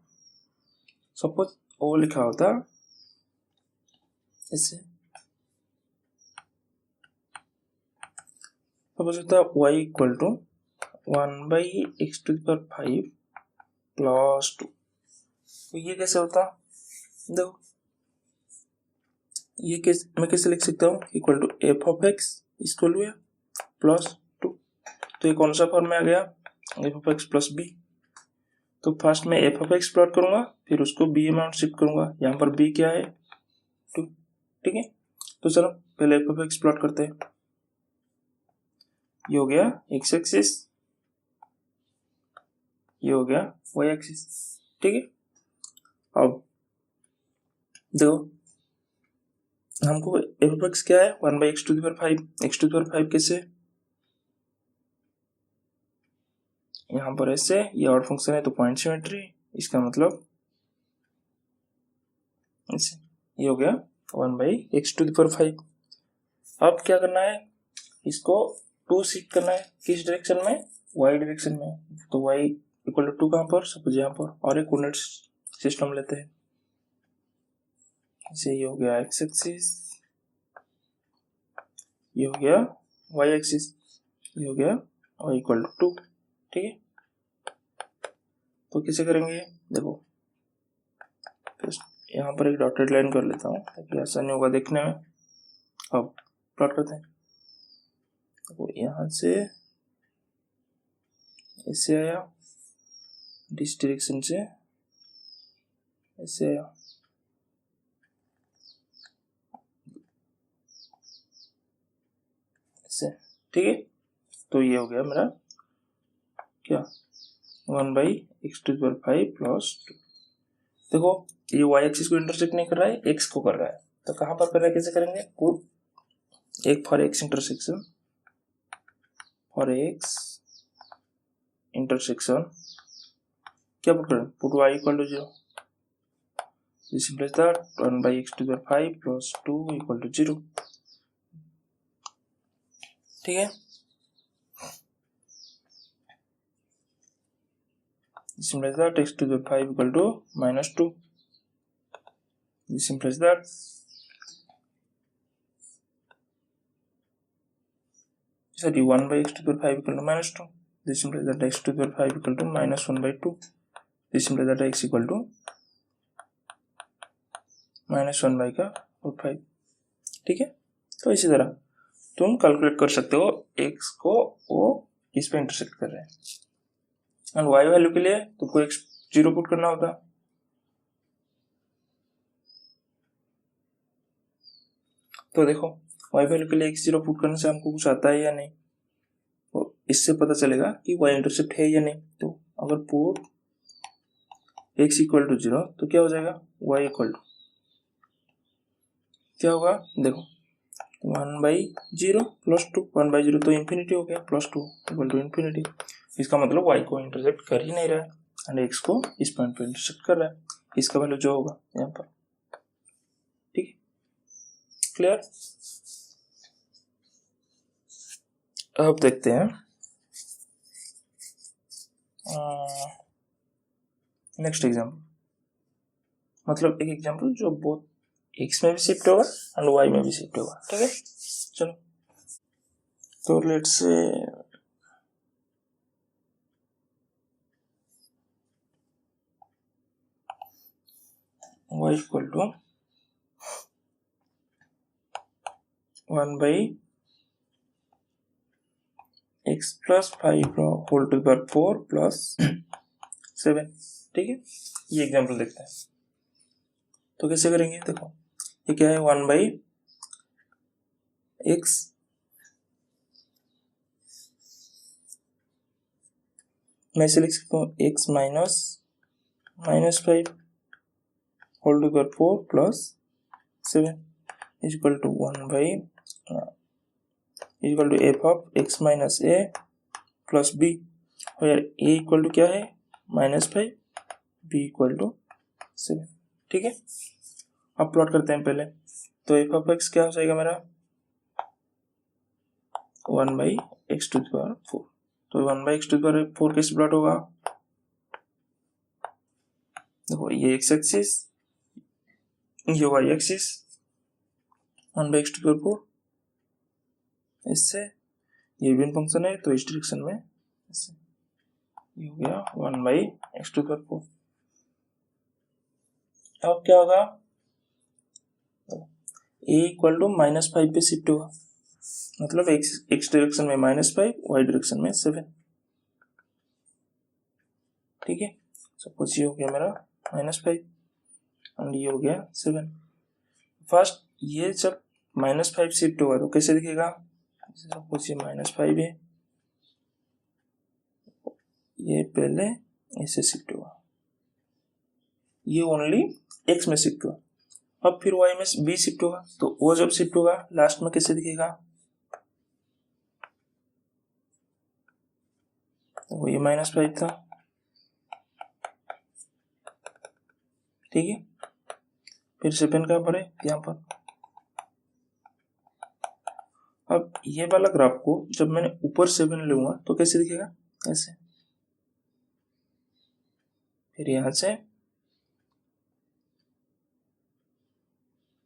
सपोज वो लिखा होता इससे, सपोज होता y equal to 1 by x to the power 5 plus 2, तो ये कैसे होता, देखो ये मैं कैसे लिख सकता हूँ, equal to F of x इसको लिया प्लस 2, तो ये कौन सा फॉर्म में आ गया, f of x plus b, तो फर्स्ट मैं एफ ऑफ एक्स प्लॉट करूंगा, फिर उसको बी अमाउंट शिफ्ट करूंगा। यहाँ पर बी क्या है 2, ठीक है। तो चलो पहले एफ ऑफ एक्स प्लॉट करते हैं। ये हो गया एक्स एक्सिस, ये हो गया वाई एक्सिस, ठीक है। अब देखो हमको एफ ऑफ एक्स क्या है 1/x⁵, x⁵ कैसे, यहाँ पर ऐसे, ये और फंक्शन है तो पॉइंट सिमेट्री, इसका मतलब ऐसे, ये हो गया 1/x⁵। अब क्या करना है, इसको 2 शिफ्ट करना है, किस डायरेक्शन में, y डायरेक्शन में। तो y इक्वल टू 2 कहाँ पर, सपोज यहाँ पर, और एक कोऑर्डिनेट सिस्टम लेते हैं। जैसे ये हो गया x एक्सिस, ये हो गया y एक्सिस, ये हो गया y इक्वल टू 2, ठीक है। तो कैसे करेंगे, देखो यहाँ पर एक डॉटेड लाइन कर लेता हूँ ताकि आसानी होगा देखने में। अब प्लॉट करते हैं। तो यहाँ से ऐसे आया, डिस डायरेक्शन से ऐसे आया, ऐसे, ठीक है। तो ये हो गया मेरा क्या 1/x⁵ प्लस 2। देखो ये y एक्सिस को इंटरसेक्ट नहीं कर रहा है, x को कर रहा है। तो कहाँ पर कर रहा है, कैसे करेंगे, पुट एक for x intersection, for x intersection क्या पुट करें, put y equal to 0। This implies that 1/x⁵ plus 2 equal to 0, ठीक है। This implies that x⁵ equal to -2. This implies that sorry 1/x⁵ equal to -2. This implies that x⁵ equal to -1/2. This implies that x equal to -1/5, ठीक है। तो इसी तरह तुम calculate कर सकते हो x को वो इस पे इंटरसेक्ट कर रहे हैं। और y वैल्यू के लिए तुमको x 0 पुट करना होता। तो देखो y वैल्यू के लिए x 0 पुट करने से हमको कुछ आता है या नहीं, तो इससे पता चलेगा कि y इंटरसेप्ट है या नहीं। तो अगर पुट x इक्वल टू 0 तो क्या हो जाएगा, y इक्वल टू क्या होगा, देखो 1/0 प्लस 2, 1/0 तो इन्फिनिटी हो गया, प्लस 2 इक्वल टू इन्फिनिटी। इसका मतलब y को इंटरसेक्ट कर ही नहीं रहा है एंड x को इस पॉइंट पे इंटरसेक्ट कर रहा है। इसका वैल्यू जो होगा यहाँ पर, ठीक है, क्लियर। अब देखते हैं नेक्स्ट एग्जाम्पल, मतलब एक एग्जाम्पल जो बोथ x में भी शिफ्ट होगा एंड y में भी शिफ्ट होगा, ठीक है। चलो तो let's say y equal to 1/x+5 whole to the power 4 plus 7, ठीक है। ये एग्जाम्पल देखते हैं। तो कैसे करेंगे, देखो ये क्या है 1/x, मैं इसे लिख सकता हूँ x -5 whole to the power 4 plus 7 equal to 1/, equal to f of x minus a plus b, और यार a इक्वल टू क्या है -5, b इक्वल टू 7, ठीक है। अब प्लॉट करते हैं पहले। तो f ऑफ x क्या हो जाएगा मेरा 1/x⁴। तो 1/x⁴ कैसे प्लॉट होगा, देखो ये x एक्सिस, ये y एक्सिस, 1/x⁴, इससे ये भी फंक्शन है तो इस डायरेक्शन में ऐसे, ये हो गया 1/x⁴। अब क्या होगा, a इक्वल टू -5 पे शिफ्ट होगा, मतलब x डायरेक्शन में -5, y डायरेक्शन में 7, ठीक है। सपोज ये हो गया मेरा -5 एंड ये हो गया 7। फर्स्ट ये जब -5 शिफ्ट होगा तो कैसे दिखेगा, सपोज ये -5 है, ये पहले ऐसे शिफ्ट होगा, ये ओनली x में शिफ्ट हुआ। अब फिर y में b शिफ्ट होगा, तो वो जब शिफ्ट होगा लास्ट में कैसे दिखेगा, तो ये -5 था, ठीक है। फिर 7 कहाँ पर है, यहाँ पर। अब ये वाला ग्राफ को जब मैंने ऊपर 7 लूंगा तो कैसे दिखेगा, ऐसे। फिर यहां से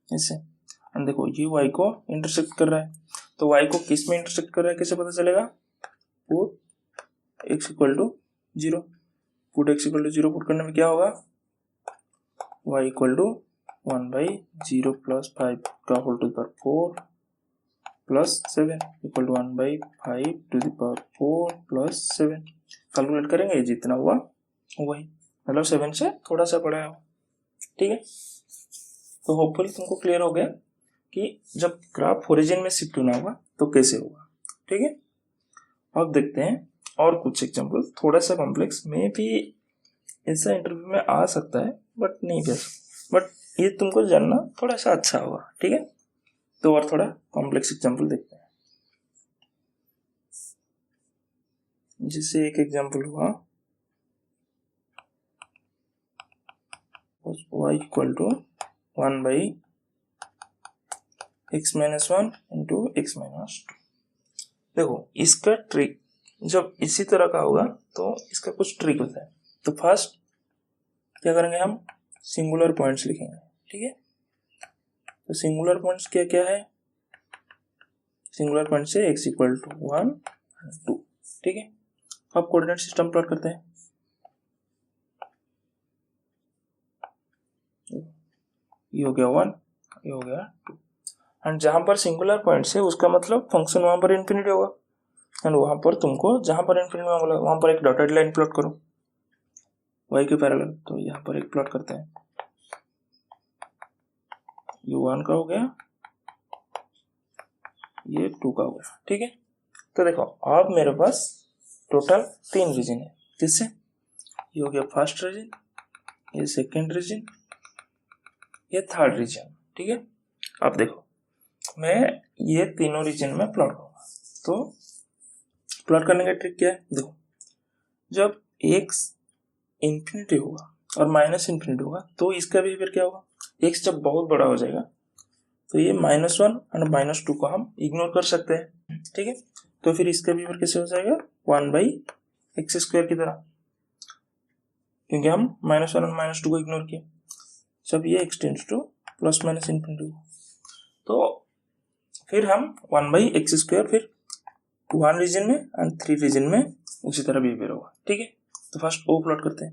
ऐसे, और देखो ये y को इंटरसेक्ट कर रहा है, तो y को किस में इंटरसेक्ट कर रहा है कैसे पता चलेगा, put x equal to 0, put x equal to 0 put करने में क्या होगा, y इक्वल टू 1/0 प्लस 5 का whole to the power 4 plus 7 equal to 1/5 to the power 4 plus 7। Calculate करेंगे, जितना हुआ वही, मतलब 7 से थोड़ा सा बड़ा है, ठीक है। तो होपफुली तुमको क्लियर हो गया कि जब ग्राफ ओरिजिन में शिफ्ट होना होगा तो कैसे होगा, ठीक है। अब देखते हैं और कुछ एग्जांपल, थोड़ा सा कॉम्प्लेक्स में भी ऐसा इंटरव्यू में आ सकता है, बट नहीं भी, बट ये तुमको जानना थोड़ा सा अच्छा होगा, ठीक है। तो और थोड़ा कॉम्प्लेक्स एग्जांपल देखते हैं, जिससे एक एग्जांपल हुआ y equal to 1/x-1 into x-2। देखो इसका ट्रिक जब इसी तरह का होगा तो इसका कुछ ट्रिक होता है। तो फर्स्ट क्या करेंगे, हम सिंगुलर पॉइंट्स लिखेंगे, ठीक है। तो सिंगुलर पॉइंट्स क्या क्या है, सिंगुलर पॉइंट से x इक्वल टू 1 2, ठीक है। अब कोऑर्डिनेट सिस्टम प्लॉट करते हैं, ये हो गया 1, ये हो गया 2, एंड जहां पर सिंगुलर पॉइंट्स है उसका मतलब फंक्शन वहां पर इन्फिनिटी होगा, एंड वहां पर तुमको जहां पर इन्फिनिटी होगा वहां पर एक डॉटेड लाइन प्लॉट करो y के पैरेलल। तो यहाँ पर एक प्लॉट करते हैं, ये 1 का हो गया, ये 2 का हो गया, ठीक है। तो देखो अब मेरे पास टोटल 3 रीजन है, जिससे ये हो गया फर्स्ट रीजन, ये सेकेंड रीजन, ये थर्ड रीजन, ठीक है। अब देखो मैं ये तीनों रीजन में प्लॉट करूंगा, तो प्लॉट करने का ट्रिक क्या है, देखो जब x इंफिनिटी होगा और माइनस इंफिनिटी होगा तो इसका बिहेवियर क्या होगा, x जब बहुत बड़ा हो जाएगा तो ये -1 और -2 को हम इग्नोर कर सकते हैं, ठीक है। तो फिर इसका बिहेवियर कैसे हो जाएगा, 1/x² की तरह, क्योंकि हम -1 और -2 को इग्नोर किए। जब ये x tends two plus minus infinity हो तो फिर हम 1/x², फिर 1 रीजन में एंड 3 रीजन में उसी तरह बिहेवियर होगा, ठीक है। तो फर्स्ट ओ प्लॉट करते हैं,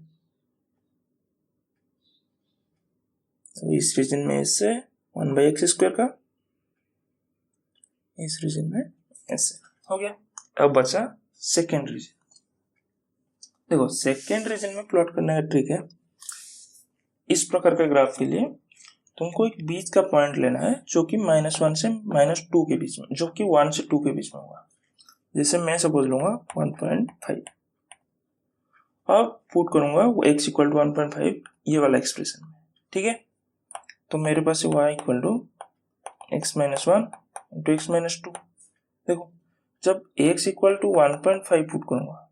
तो इस रीजन में इससे 1/x² का, इस रीजन में ऐसे हो गया। अब बचा सेकेंड रीजन। देखो सेकेंड रीजन में प्लॉट करने का ट्रिक है, इस प्रकार का ग्राफ के लिए तुमको एक बीच का पॉइंट लेना है जो कि -1 से -2 के बीच में, जो कि 1 से 2 के बीच में होगा। जैसे मैं सपोज लूंगा 1.5, अब पुट करूंगा वो x इक्वल टू 1.5 ये वाला एक्सप्रेशन में, ठीक है। तो मेरे पास y equal to x-1 into x-2। देखो जब x इक्वल टू 1.5 पुट करूंगा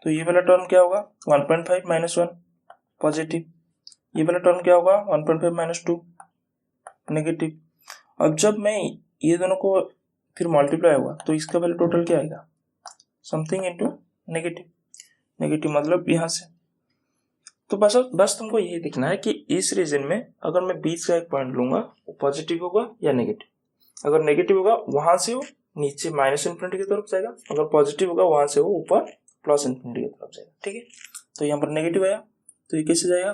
तो ये वाला टर्म क्या होगा, 1.5 -1 पॉजिटिव, ये वाला टर्म क्या होगा, 1.5 -2 नेगेटिव। अब जब मैं ये दोनों को फिर मल्टीप्लाई होगा तो इसका वैल्यू टोटल क्या आएगा, समथिंग इनटू नेगेटिव, नेगेटिव मतलब यहाँ से। तो बस तुमको यही देखना है कि इस रीजन में अगर मैं बीच का एक पॉइंट लूंगा वो पॉजिटिव होगा या नेगेटिव। अगर नेगेटिव होगा वहां से वो नीचे -इंफिनिटी की तरफ जाएगा, अगर पॉजिटिव होगा वहां से वो ऊपर +इंफिनिटी की तरफ जाएगा, ठीक है। तो यहाँ पर नेगेटिव आया तो ये कैसे जाएगा,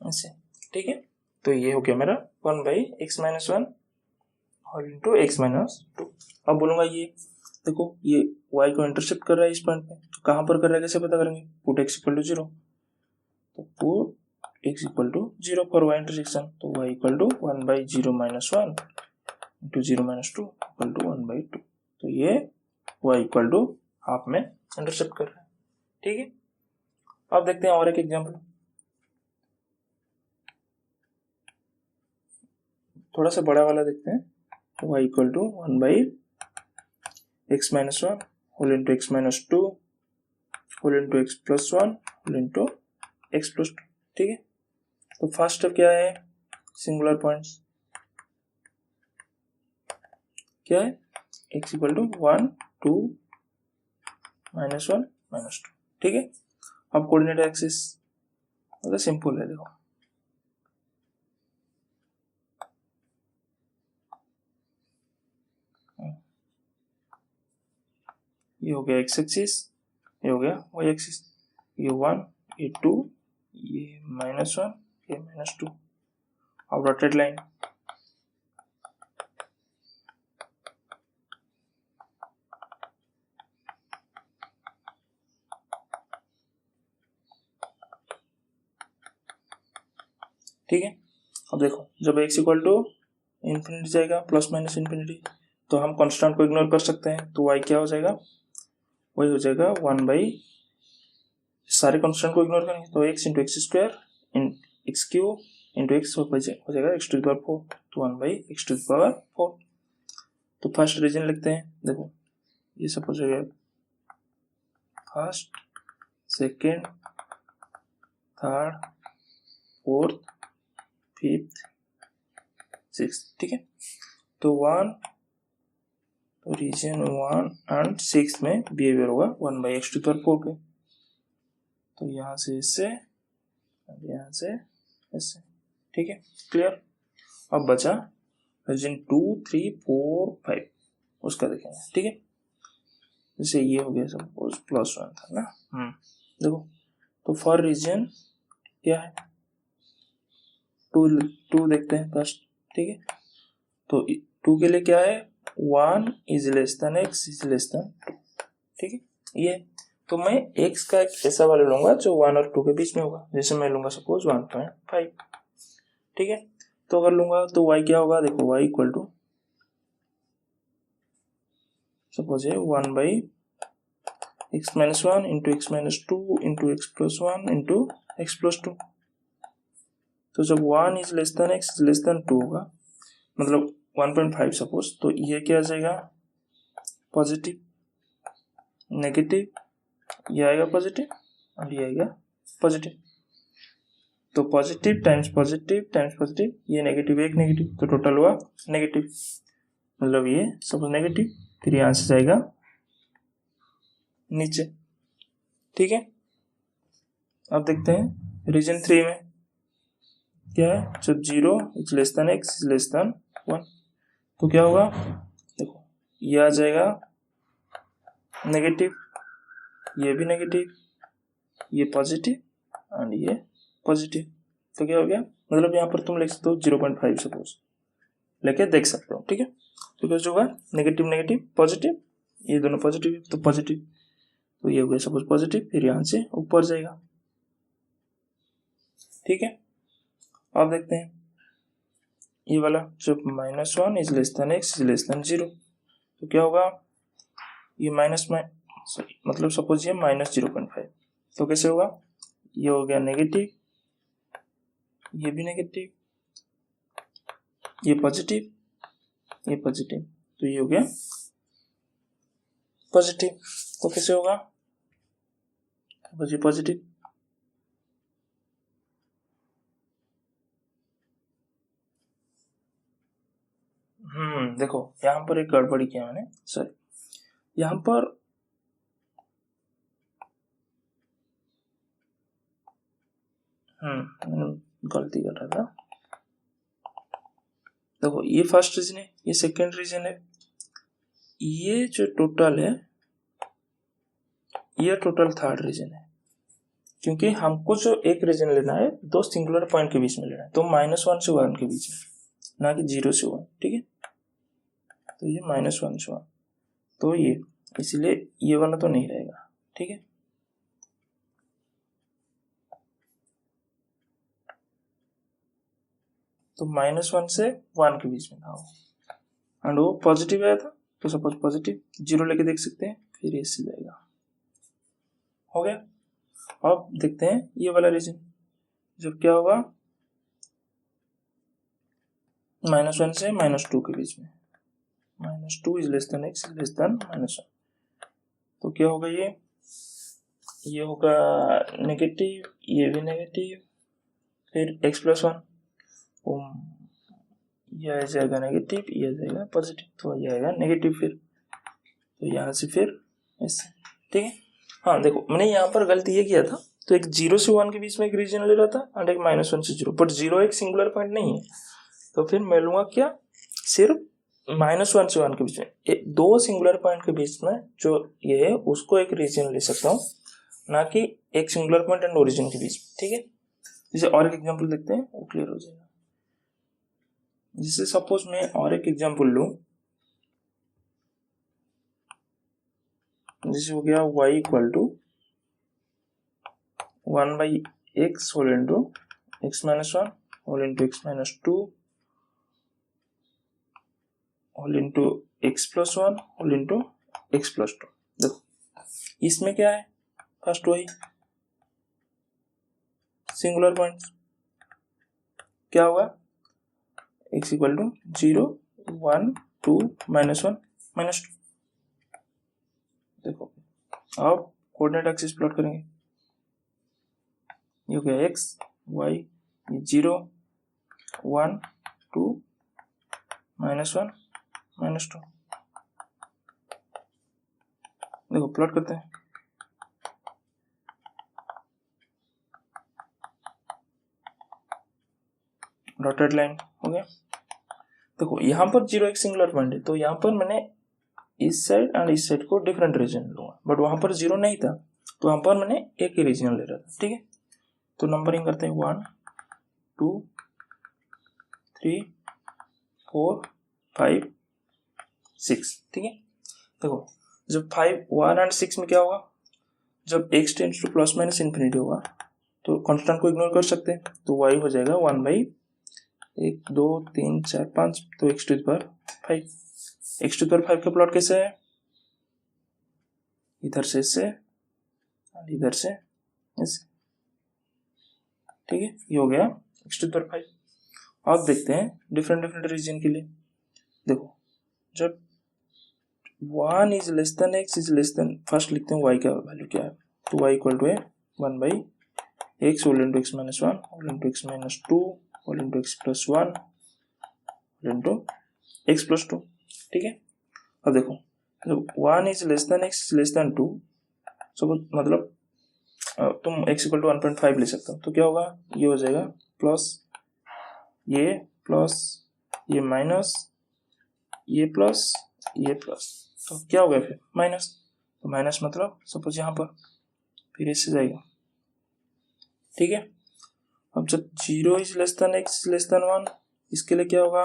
ऐसे, ठीक है। तो ये हो गया मेरा 1/x-1 और इंटू x-2। अब बोलूंगा ये देखो ये y को इंटरसेप्ट कर रहा है इस पॉइंट पे, तो कहाँ पर कर रहा है कैसे पता करेंगे? पुट x इक्वल टू 0, तो put x equal to 0 for y intersection, तो y equal to 1/0 - 1 into 0 - 2 equal to 1/2, तो ये y इक्वल टू हाफ में इंटरसेप्ट कर रहा है। ठीक है, अब देखते हैं और एक एग्जाम्पल, थोड़ा सा बड़ा वाला देखते हैं। y equal to 1/x - 1 whole into x - 2 whole into x + 1 whole into x + 2। ठीक है, तो फर्स्ट स्टेप क्या है? सिंगुलर पॉइंट्स क्या है? x equal to 1 2 -1 -2। ठीक है, अब कोऑर्डिनेट एक्सिस मतलब सिंपल है, देखो ये हो गया x एक्सिस, ये हो गया y एक्सिस, ये 1 ये 2 ये -1 ये -2, अब डॉटेड लाइन ठीक है। अब देखो जब x इक्वल टू इन्फिनिटी जाएगा प्लस माइनस इन्फिनिटी, तो हम कांस्टेंट को इग्नोर कर सकते हैं, तो y क्या हो जाएगा? वही हो जाएगा 1 सारे कांस्टेंट को इग्नोर करेंगे तो x into x square x cube into x हो जाएगा x टू द पावर 4, तो 1/x टू द पावर 4। तो फर्स्ट रीजन लिखते हैं, देखो ये सपोज हो गया first second third fourth fifth six. ठीक है, तो रीजन 1 एंड 6 में बिहेवियर होगा 1/x टू द पावर 4 के, तो यहाँ से इससे यहाँ से इससे। ठीक है, क्लियर। अब बचा रीजन 2 3 4 5, उसका देखेंगे। ठीक है, जैसे ये हो गया सपोज +1 था ना, देखो तो फॉर रीजन क्या है 2 देखते हैं फर्स्ट। ठीक है, तो 2 के लिए क्या है 1 is less than x is less than 2। ठीक है, ये तो मैं x का एक ऐसा वाला लूंगा जो 1 और 2 के बीच में होगा, जैसे मैं लूंगा सपोज 1.5। ठीक है, तो अगर लूंगा तो y क्या होगा? देखो y इक्वल टू सपोज है 1/x - 1 into x - 2 into x + 1 into x + 2। तो जब 1 is less than x is less than 2 होगा, मतलब 1.5 सपोज, तो ये क्या आ जाएगा पॉजिटिव नेगेटिव, ये आएगा पॉजिटिव और ये आएगा पॉजिटिव, तो पॉजिटिव टाइम्स पॉजिटिव, ये नेगेटिव एक नेगेटिव, तो टोटल हुआ नेगेटिव, मतलब ये सपोज नेगेटिव, फिर यहाँ से जाएगा नीचे। ठीक है, अब देखते हैं रीजन 3 में क्या है, जब 0 is less than x is less then 1, तो क्या होगा? देखो ये आ जाएगा नेगेटिव, ये भी नेगेटिव, ये पॉजिटिव एंड ये पॉजिटिव, तो क्या हो गया? मतलब यहाँ पर तुम लिख सकते हो 0.5 सपोज लेके देख सकते हो। ठीक है, तो क्या होगा नेगेटिव नेगेटिव पॉजिटिव, ये दोनों पॉजिटिव तो पॉजिटिव, तो ये हो गया सपोज पॉजिटिव, फिर यहाँ से ऊपर जाएगा। ठीक है, अब देखते हैं ये वाला जब -1 is less than x is less then 0, तो क्या होगा? ये माइनस में मतलब सपोज ये -0.5, तो कैसे होगा? ये हो गया नेगेटिव, ये भी नेगेटिव, ये पॉजिटिव, ये पॉजिटिव, तो ये हो गया पॉजिटिव, तो कैसे होगा? पॉजिटिव, देखो यहाँ पर एक गड़बड़ी किया मैंने, सॉरी यहाँ पर मैंने गलती कर रहा था। देखो ये फर्स्ट रीजन है, ये सेकंड रीजन है, ये जो टोटल है ये टोटल थर्ड रीजन है, क्योंकि हमको जो एक रीजन लेना है दो सिंगुलर पॉइंट के बीच में लेना है, तो -1 से 1 के बीच में, ना कि 0 से 1। ठीक है, तो ये -1 से 1, तो ये इसीलिए ये वाला तो नहीं रहेगा, ठीक है। तो -1 से 1 के बीच में था वो, एंड वो पॉजिटिव आया था, तो सपोज पॉजिटिव 0 लेके देख सकते हैं, फिर इससे जाएगा। हो गया। अब देखते हैं ये वाला रीजन, जब क्या होगा -1 से -2 के बीच में, -2 is less than x is less then -1, तो क्या होगा ये होगा नेगेटिव, ये भी नेगेटिव, फिर x+1, ये आ जाएगा नेगेटिव, ये आ जाएगा पॉजिटिव, तो ये आएगा नेगेटिव, फिर तो यहाँ से फिर ऐसे, ठीक है। हाँ देखो, मैंने यहाँ पर गलती ये किया था, तो एक 0 से 1 के बीच में एक रीजन ले रहा था, और एक -1 से 0, बट 0 एक सिंगुलर पॉइंट नहीं है, तो फिर मैं लूंगा क्या, सिर्फ -1 से 1 के बीच में, दो सिंगुलर पॉइंट के बीच में जो ये है उसको एक रीजन ले सकता हूँ, ना कि एक सिंगुलर पॉइंट एंड ओरिजिन के बीच में, ठीक है। जैसे और एक एग्जांपल देखते हैं, वो क्लियर हो जाएगा। जैसे सपोज मैं और एक एग्जांपल लूं, जैसे हो गया y equal to 1/x whole into x-1 whole into x-2 whole into x+1 whole into x+2। देखो इसमें क्या है, फर्स्ट वही सिंगुलर पॉइंट, क्या होगा x इक्वल टू 0, 1, 2, -1, -2। देखो अब कोऑर्डिनेट एक्सिस प्लॉट करेंगे, ये हो गया x y, 0, 1, 2, -1, -2। देखो प्लॉट करते हैं, डॉटेड लाइन हो गया। देखो यहाँ पर 0 एक सिंगुलर पॉइंट है, तो यहाँ पर मैंने इस साइड एंड इस साइड को डिफरेंट रीजन लूंगा, बट वहां पर 0 नहीं था, तो वहां पर मैंने एक ही रीजन ले रहा था, ठीक है। तो नंबरिंग करते हैं 1, 2, 3, 4, 5, 6, ठीक है। देखो जब 5, 1 एंड 6 में क्या होगा, जब x tends two plus minus infinity होगा, तो कांस्टेंट को इग्नोर कर सकते हैं, तो y हो जाएगा 1/1, 2, 3, 4, 5, तो x⁵, x⁵ का प्लॉट कैसे है, इधर से इससे और इधर से ऐसे, ठीक है। ये हो गया x⁵। अब देखते हैं डिफरेंट रीजन के लिए। देखो जब 1 is less than x is less then, first लिखते हैं y का वैल्यू क्या है, तो y इक्वल टू है 1/x whole into x-1 whole into x-2 whole into x+1 whole into x+2, ठीक है। अब देखो जब 1 is less than x is less than 2, suppose मतलब तुम x इक्वल टू 1.5 ले सकते हो, तो क्या होगा, ये हो जाएगा प्लस ये माइनस ये प्लस ये प्लस, तो क्या होगा फिर माइनस, तो माइनस मतलब सपोज यहाँ पर फिर इससे जाएगा, ठीक है। अब जब 0 is less than x is less then 1, इसके लिए क्या होगा,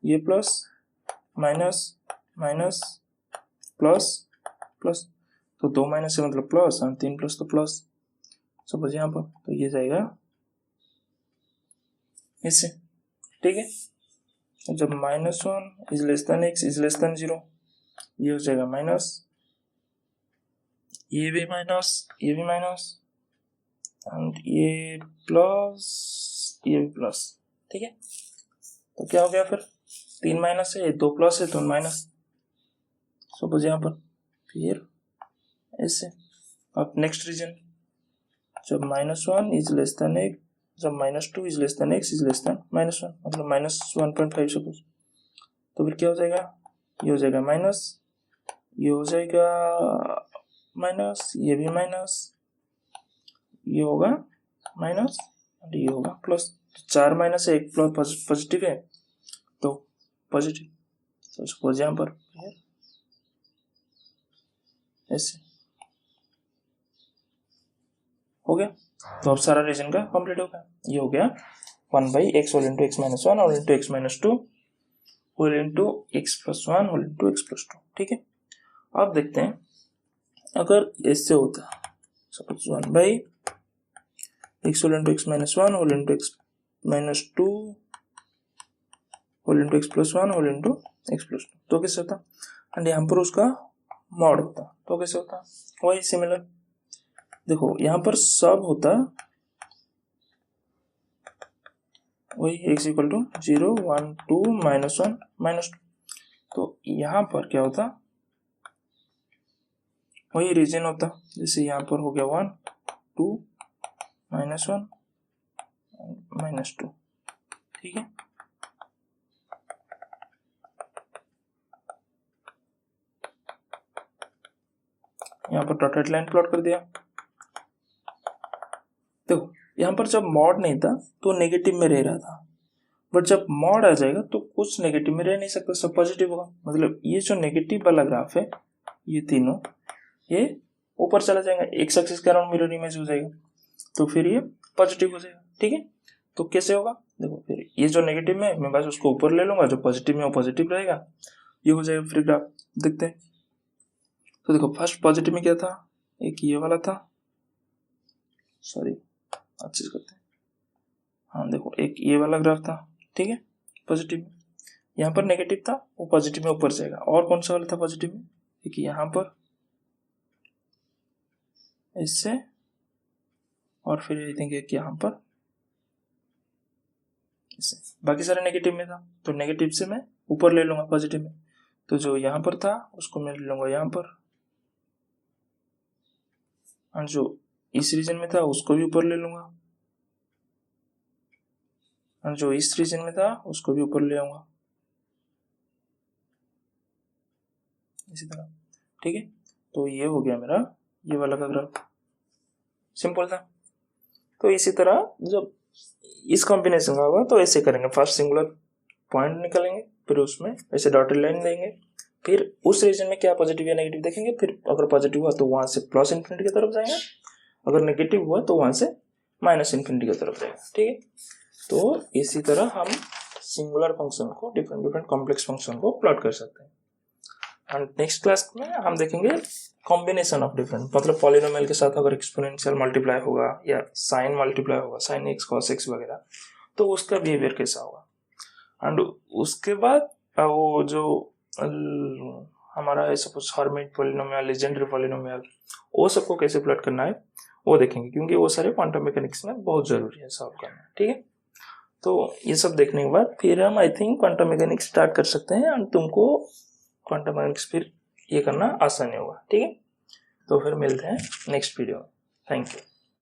ये plus minus minus plus plus, तो 2 माइनस से मतलब प्लस और 3 प्लस तो प्लस, सपोज यहाँ पर, तो ये जाएगा इससे, ठीक है। जब -1 is less than x is less then 0, ये हो जाएगा माइनस, ये भी माइनस एंड ये भी प्लस, ठीक है। तो क्या हो गया फिर, 3 माइनस है, 2 प्लस है, 2 माइनस, सपोज यहाँ पर, फिर ऐसे। अब नेक्स्ट रीजन, जब -1 इज लेस देन x, जब -2 is less than x is less then -1, मतलब -1.5 सपोज, तो फिर क्या हो जाएगा, ये हो जाएगा माइनस, ये हो जाएगा माइनस, ये भी माइनस, ये होगा माइनस और ये होगा प्लस, 4 माइनस है, 1 प्लस पॉजिटिव है, तो पॉजिटिव, तो सपोज यहाँ पर ऐसे हो गया। तो अब सारा रीजन का कंप्लीट हो गया। ये हो गया 1/x whole into x-1 whole into x-2 whole into x+1 whole into x+2, ठीक है। अब देखते हैं अगर ऐसे होता, suppose 1/x whole into x minus 1 whole into x minus 2 whole into x plus 1 whole into x plus 2, तो कैसे होता? एंड यहाँ पर उसका मॉड होता, तो कैसे होता? वही सिमिलर, देखो यहाँ पर सब होता वही x equal to 0 1 2 minus 1 minus 2, तो यहाँ पर क्या होता? वही रीजन होता, जैसे यहाँ पर हो गया 1 2 माइनस 1 माइनस 2, ठीक है। यहाँ पर डॉटेड लाइन प्लॉट कर दिया। देखो यहाँ पर जब मॉड नहीं था तो नेगेटिव में रह रहा था, बट जब मॉड आ जाएगा तो कुछ नेगेटिव में रह नहीं सकता, सब पॉजिटिव होगा। मतलब ये जो नेगेटिव वाला ग्राफ है, ये तीनों ये ऊपर चला जाएगा, एक्स एक्सिस के अराउंड मिरर इमेज हो जाएगा, तो फिर ये पॉजिटिव हो जाएगा, ठीक है। तो कैसे होगा? देखो फिर ये जो नेगेटिव में मैं बस उसको ऊपर ले लूंगा, जो पॉजिटिव में वो पॉजिटिव रहेगा, ये हो जाएगा फ्री ग्राफ। देखते हैं, तो देखो फर्स्ट पॉजिटिव में क्या था, एक ये वाला था, सॉरी अच्छे से करते हैं, हाँ देखो एक ये वाला ग्राफ था, ठीक है, पॉजिटिव में। यहाँ पर नेगेटिव था, वो पॉजिटिव में ऊपर जाएगा। और कौन सा वाला था पॉजिटिव में? एक यहाँ पर इससे, और फिर आई थिंक एक यहाँ पर इससे, बाकी सारे नेगेटिव में था, तो नेगेटिव से मैं ऊपर ले लूंगा पॉजिटिव में, तो जो यहाँ पर था उसको मैं ले लूंगा यहाँ पर, और जो इस रीजन में था उसको भी ऊपर ले लूंगा, और जो इस रीजन में था उसको भी ऊपर ले आऊंगा, इसी तरह, ठीक है। तो ये हो गया मेरा ये वाला का ग्राफ, सिंपल था। तो इसी तरह जब इस कॉम्बिनेशन का होगा तो ऐसे करेंगे, फर्स्ट सिंगुलर पॉइंट निकालेंगे, फिर उसमें ऐसे डॉटेड लाइन देंगे, फिर उस रीजन में क्या पॉजिटिव या नेगेटिव देखेंगे, फिर अगर पॉजिटिव हुआ तो वहां से प्लस इन्फिनिटी की तरफ जाएंगे, अगर नेगेटिव हुआ तो वहां से माइनस इन्फिनिटी की तरफ जाएगा, ठीक है। तो इसी तरह हम सिंगुलर फंक्शन को, डिफरेंट डिफरेंट कॉम्प्लेक्स फंक्शन को प्लॉट कर सकते हैं। एंड नेक्स्ट क्लास में हम देखेंगे कॉम्बिनेशन ऑफ डिफरेंट, मतलब पॉलिनोमियल के साथ अगर एक्सपोनेंशियल मल्टीप्लाई होगा या साइन मल्टीप्लाई होगा, साइन एक्स कॉस एक्स वगैरह, तो उसका बिहेवियर कैसा होगा। एंड उसके बाद वो जो हमारा है suppose hermit polynomial, legendary polynomial, वो सबको कैसे प्लॉट करना है वो देखेंगे, क्योंकि वो सारे क्वांटम मैकेनिक्स में बहुत जरूरी है सॉल्व करना, ठीक है। तो ये सब देखने के बाद फिर हम I think quantum mechanics start कर सकते हैं, एंड तुमको क्वांटम मैकेनिक्स फिर ये करना आसान होगा, ठीक है। तो फिर मिलते हैं नेक्स्ट वीडियो में, थैंक यू।